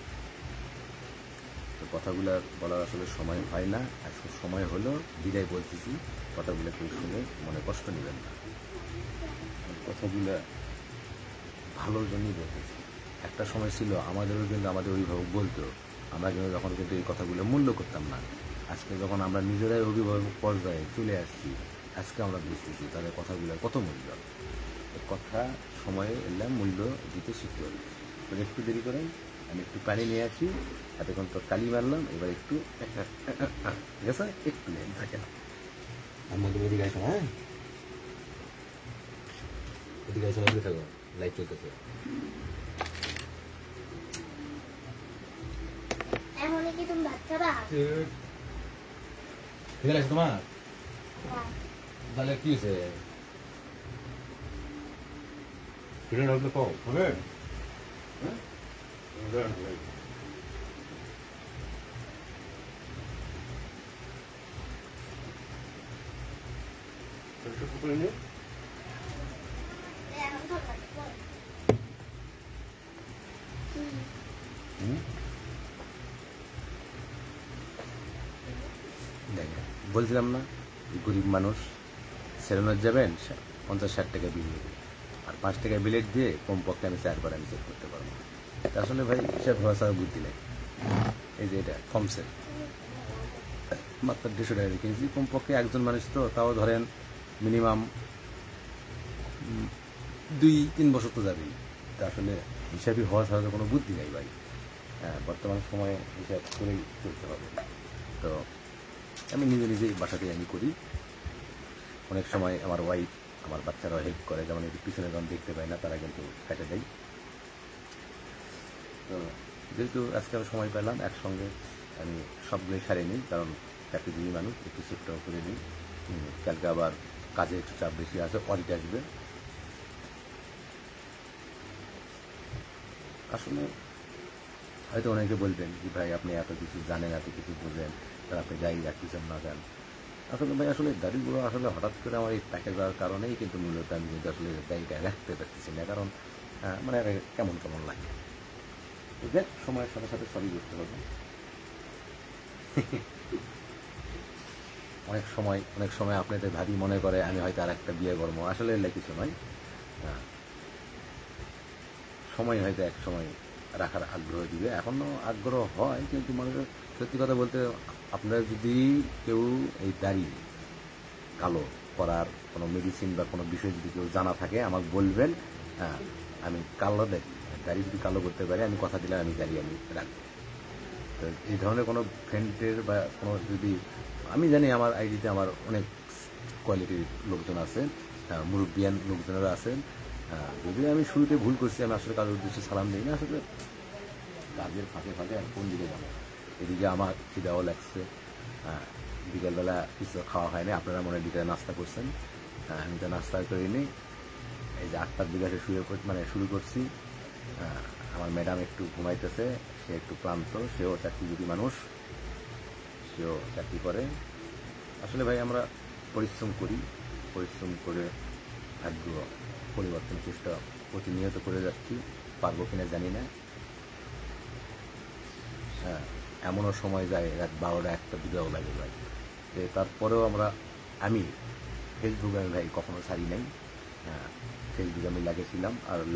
তো কথাগুলো বলার আসলে সময় হয় না, আজকে সময় হলো, বিদায় বলতেছি। কথাগুলো কেউ শুনে মনে কষ্ট নেবেন না, কথাগুলো ভালোর জন্যই বলতেছি। একটা সময় ছিল আমাদেরও কিন্তু আমাদের অভিভাবক বলতো, আমরা কিন্তু তখন কিন্তু এই কথাগুলো মূল্য করতাম না। আজকে যখন আমরা নিজেরাই অভিভাবক পর্যায়ে চলে আসছি, আজকে আমরা বুঝতেছি তাদের কথাগুলোর কত মূল্য। কথা সময়ে এলাম মূল্য দিতে শিখতে হবে। তো একটু দেরি করেন, আমি একটু পানি নিয়ে আসি, এতক্ষণ তো কালি মারলাম, এবার একটু ঠিক আছে, একটু নেন থাকে না আমাদের এদিকে আসো। হ্যাঁ, এদিকে আসো, এদিকে থাকো, লাইট চলতেছে। এখনই কি তুমি ভাত খাবা? ঠিক আছে তোমার তাহলে কি হয়েছে? ফিরে রাখলে পাও হবে? হ্যাঁ, এখন তো লাগে বল। দেখেন বলছিলাম না, গরিব মানুষ সেলুনে যাবেন 50-60 টাকা বিল নেবে, আর 5 টাকা বিলেট দিয়ে কমপক্ষে আমি 4 বার আমি চেক করতে পারবো। তা আসলে ভাই হিসাব ভাষা বুদ্ধি নেই। এই যে এটা কমসেল মাত্র 150 টাকা কিনেছি, কমপক্ষে একজন মানুষ তো তাও ধরেন মিনিমাম 2-3 বছর তো যাবেই। তা আসলে হিসাবই হওয়া ছাড়া কোনো বুদ্ধি নেই ভাই। হ্যাঁ, বর্তমান সময়ে হিসাব করেই চলতে হবে। তো আমি নিজে নিজেই বাসাতেই আমি করি। অনেক সময় আমার ওয়াইফ, আমার বাচ্চারাও হেল্প করে, যেমন একটু পিছনে যখন দেখতে পাই না তারা কিন্তু কেটে দেয়। তো যেহেতু আজকে আমি সময় পেলাম, একসঙ্গে আমি সবগুলোই সারিয়ে নিই, কারণ চাকরিজীবী মানুষ একটু চেষ্টাও করে নিই। কালকে আবার কাজে একটু চাপ বেশি আছে, অডিট আসবে। আসলে হয়তো অনেকে বলবেন যে ভাই আপনি এত কিছু জানেন, এত কিছু বোঝেন, তার আপনি যাই রাখতেছেন না কেন। আসলে ভাই আসলে দাড়িগুলো আসলে হঠাৎ করে আমার এই প্যাকে যাওয়ার কারণেই কিন্তু মূলত আমি কিন্তু আসলে দাড়িটা রাখতে পারতেছি না, কারণ মানে কেমন কেমন লাগে। তো দেখ সময়ের সাথে সাথে সবই করতে হবে। অনেক সময় আপনাদের ভাবি মনে করে আমি হয়তো আর একটা বিয়ে করবো, আসলে এলে কিছু নয়। সময় হয়তো এক সময় রাখার আগ্রহ দিবে, এখনও আগ্রহ হয়, কিন্তু মানুষের সত্যি কথা বলতে আপনারা যদি কেউ এই দাড়ি কালো করার কোনো মেডিসিন বা কোনো বিষয় যদি কেউ জানা থাকে আমাকে বলবেন। আমি কালো দাড়ি যদি কালো করতে পারি, আমি কথা দিলাম আমি দাড়ি আমি রাখবো। তো এই ধরনের কোনো ফ্রেন্ডের বা কোনো যদি, আমি জানি আমার আইডিতে আমার অনেক কোয়ালিটির লোকজন আছেন, মুরব্বিয়ান লোকজনেরা আছেন। যদিও আমি শুরুতে ভুল করছি, আমি আসলে কারোর উদ্দেশ্যে সালাম দিই না, আসলে কাজের ফাঁকে ফাঁকে আর কোন দিকে যাবো। এদিকে আমার খিদাও লাগছে, বিকেলবেলা কিছু খাওয়া হয়নি, আপনারা মনে হয় বিকেলে নাস্তা করছেন, আমি তো নাস্তা করিনি। এই যে 8টার দিকে শুরু করছি। আমার ম্যাডাম একটু ঘুমাইতেছে, সে একটু ক্লান্ত, সেও চাকরিজীবী মানুষ, সেও চাকরি করে। আসলে ভাই আমরা পরিশ্রম করি, পরিশ্রম করে ভাগ্য পরিবর্তন চেষ্টা প্রতিনিয়ত করে যাচ্ছি, পারবো কিনা জানি না। এমনও সময় যায় রাত 12টা 1টা 2টাও লাগে ভাই। তারপরেও আমি ফেসবুকে আমি ভাই কখনো ছাড়ি নাই। ফেসবুকে আমি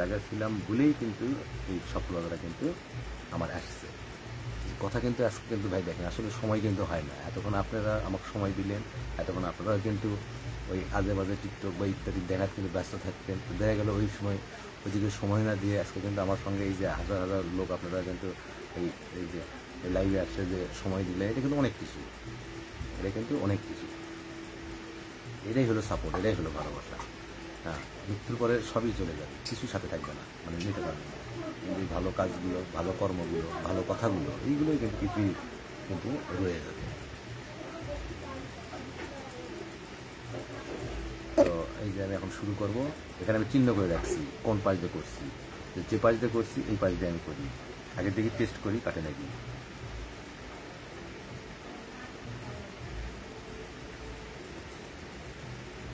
লাগাছিলাম বলেই কিন্তু এই সফলতাটা কিন্তু আমার আসছে। কথা কিন্তু আজকে কিন্তু ভাই দেখেন আসলে সময় কিন্তু হয় না, এতক্ষণ আপনারা আমাকে সময় দিলেন, এতক্ষণ আপনারা কিন্তু ওই আজে বাজে টিকটক বা ইত্যাদি দেখার কিন্তু ব্যস্ত থাকতেন। দেখা গেল ওই সময় ওইদিকে সময় না দিয়ে আজকে কিন্তু আমার সঙ্গে এই যে হাজার হাজার লোক আপনারা কিন্তু এই যে লাইভে আসছে যে সময় দিলে, এটা কিন্তু অনেক কিছু, এটাই হলো সাপোর্ট, এটাই হলো ভালোবাসা। মৃত্যুর পরে সবই চলে যাবে, কিছুই সাথে থাকবে না, মানে নিতে পারবে না। কিন্তু এই ভালো কাজগুলো, ভালো কর্মগুলো, ভালো কথাগুলো, এইগুলোই কিন্তু কিছুই কিন্তু রয়ে যাবে। তো এই যে আমি এখন শুরু করব, এখানে আমি চিহ্ন করে রাখছি কোন পাশ দিয়ে করছি, যে পাশ দিয়ে করছি এই পাশ দিয়ে আমি করি, আগের দিকে টেস্ট করি কাটে নাকি।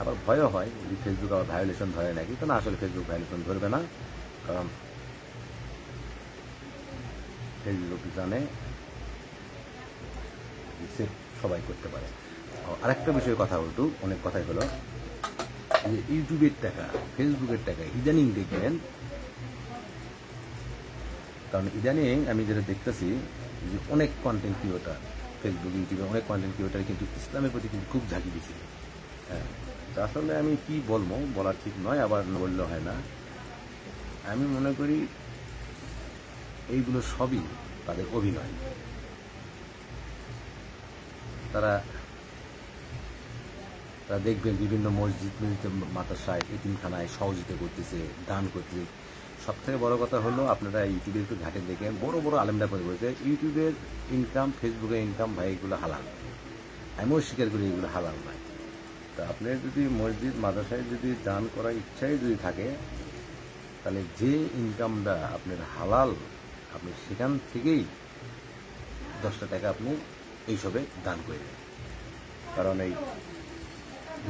আবার ভয়ও হয় যে ফেসবুক আবার ভায়োলেশন ধরে নাকি, তো না, আসলে ফেসবুক ভায়োলেশন ধরবে না, কারণ ফেসবুক জানে সেভ সবাই করতে পারে। আরেকটা বিষয়ে কথা বলতো, অনেক কথাই হলো যে ইউটিউবের টাকা, ফেসবুকের টাকা ইদানিং দেখবেন, কারণ ইদানিং আমি যেটা দেখতেছি যে অনেক কন্টেন্ট ক্রিয়েটর ফেসবুক ইউটিউবে অনেক কন্টেন্ট ক্রিয়েটর কিন্তু ইসলামের প্রতি কিন্তু খুব ঝাঁকি দিচ্ছে। আসলে আমি কি বলবো, বলা ঠিক নয়, আবার বললে হয় না। আমি মনে করি এইগুলো সবই তাদের অভিনয়। তারা দেখবেন বিভিন্ন মসজিদ মাদ্রাসায় এতিমখানায় সহযোগিতা করতেছে, দান করতেছে। সব থেকে বড় কথা হলো আপনারা ইউটিউবে একটু ঘাটে দেখেন, বড় বড় আলেমরা করে বলছে ইউটিউবের ইনকাম, ফেসবুকের ইনকাম ভাই এগুলো হালাল। আমিও স্বীকার করি এগুলো হালাল নয়। তা আপনার যদি মসজিদ মাদ্রাসায় যদি দান করার ইচ্ছাই যদি থাকে, তাহলে যে ইনকামটা আপনার হালাল আপনি সেখান থেকেই 10টা টাকা আপনি এইসবে দান করবেন। কারণ এই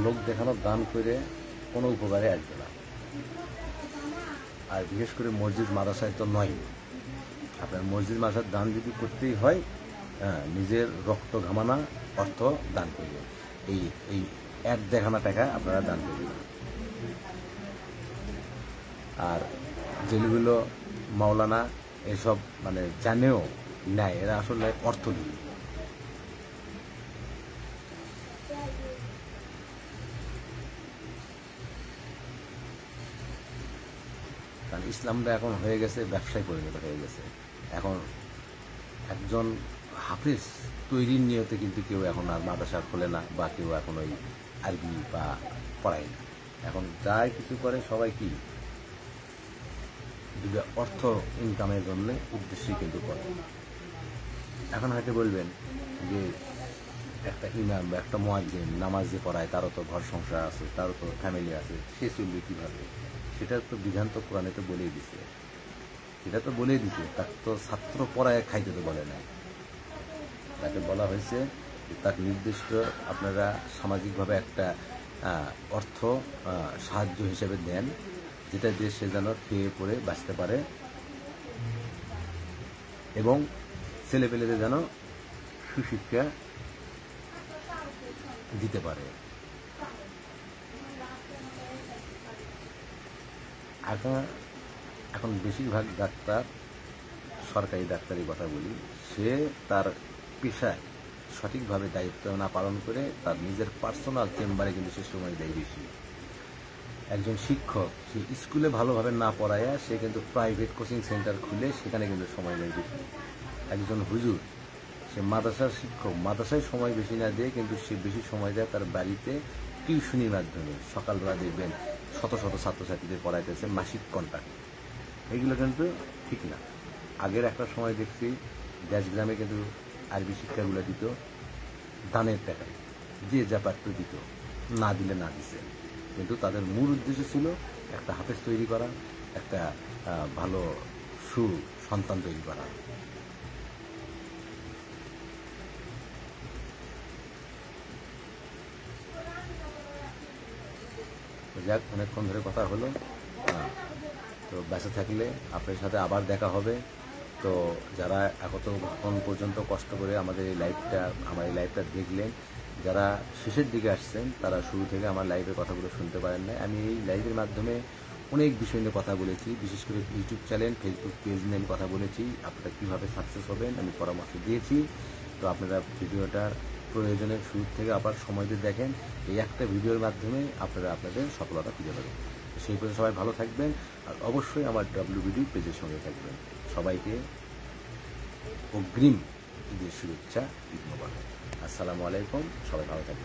লোক দেখানো দান করে কোনো উপকারে আসবে না। আর বিশেষ করে মসজিদ মাদ্রাসায় তো নয়। আপনার মসজিদ মাদ্রাসার দান যদি করতেই হয়, নিজের রক্ত ঘামানা অর্থ দান করবেন। এই এক দেখানা টাকা আপনারা দান করবেন। আর যেগুলো মাওলানা এসব মানে জানেও নেয়, এরা আসলে অর্থনীতি। কারণ ইসলামটা এখন হয়ে গেছে ব্যবসায় পরিণত হয়ে গেছে। এখন একজন হাফেজ তৈরির নিয়তে কিন্তু কেউ এখন আর মাদ্রাসা খোলে না, বা কেউ এখন ওই আরবি বা পড়ায় না। এখন যাই কিছু করে সবাই কি অর্থ ইনকামের জন্য উদ্দেশ্যেই কিন্তু করে। এখন হয়তো বলবেন যে একটা ইমাম বা একটা মুয়াজ্জিন নামাজ যে পড়ায়, তারও তো ঘর সংসার আছে, তারও তো ফ্যামিলি আছে, সে চলবে কীভাবে? সেটার তো বিধান তো কোরআনে তো বলেই দিছে। সেটা তো বলেই দিছে, তার তো ছাত্র পড়ায় খাইতে তো বলে নাই। তাকে বলা হয়েছে তার নির্দিষ্ট আপনারা সামাজিকভাবে একটা অর্থ সাহায্য হিসেবে দেন, যেটা দিয়ে সে যেন খেয়ে পড়ে বাঁচতে পারে এবং ছেলেপেলেদের যেন সুশিক্ষা দিতে পারে। এখন বেশিরভাগ ডাক্তার, সরকারি ডাক্তারের কথা বলি, সে তার পেশায় সঠিকভাবে দায়িত্ব না পালন করে তার নিজের পার্সোনাল চেম্বারে কিন্তু সে সময় দেয় বেশি। একজন শিক্ষক সে স্কুলে ভালোভাবে না পড়ায়, সে কিন্তু প্রাইভেট কোচিং সেন্টার খুলে সেখানে কিন্তু সময় দেয় বেশি। একজন হুজুর সে মাদ্রাসার শিক্ষক, মাদ্রাসায় সময় বেশি না দিয়ে কিন্তু সে বেশি সময় দেয় তার বাড়িতে টিউশনির মাধ্যমে। সকালবেলা দেখবেন শত শত ছাত্রছাত্রীদের পড়াইতেছে মাসিক কন্ট্রাক্ট। এগুলো কিন্তু ঠিক না। আগের একটা সময় দেখছি দেশ গ্রামে কিন্তু আরবি শিক্ষাগুলো দিত দানের টাকায়, যে যা পারত দিত, না দিলে না দিছে। কিন্তু তাদের মূল উদ্দেশ্য ছিল একটা হাফেজ তৈরি করা, একটা ভালো সন্তান তৈরি করা। যাক, অনেকক্ষণ ধরে কথা হলো। তো বেঁচে থাকলে আপনার সাথে আবার দেখা হবে। তো যারা এতক্ষণ পর্যন্ত কষ্ট করে আমার এই লাইভটা দেখলেন, যারা শেষের দিকে আসছেন, তারা শুরু থেকে আমার লাইভের কথাগুলো শুনতে পারেন না। আমি এই লাইভের মাধ্যমে অনেক বিষয় নিয়ে কথা বলেছি, বিশেষ করে ইউটিউব চ্যানেল, ফেসবুক পেজ নিয়ে আমি কথা বলেছি। আপনারা কীভাবে সাকসেস হবেন আমি পরামর্শ দিয়েছি। তো আপনারা ভিডিওটা প্রয়োজনের শুরু থেকে আবার সময় দিয়ে দেখেন। এই একটা ভিডিওর মাধ্যমে আপনারা আপনাদের সফলতা খুঁজে পাবেন। সেই পর্যন্ত সবাই ভালো থাকবেন, আর অবশ্যই আমার WBD পেজের সঙ্গে থাকবেন। সবাইকে অগ্রিম ঈদের শুভেচ্ছা, ঈদ মোবারক। আসসালামু আলাইকুম, সবাই ভালো থাকবেন।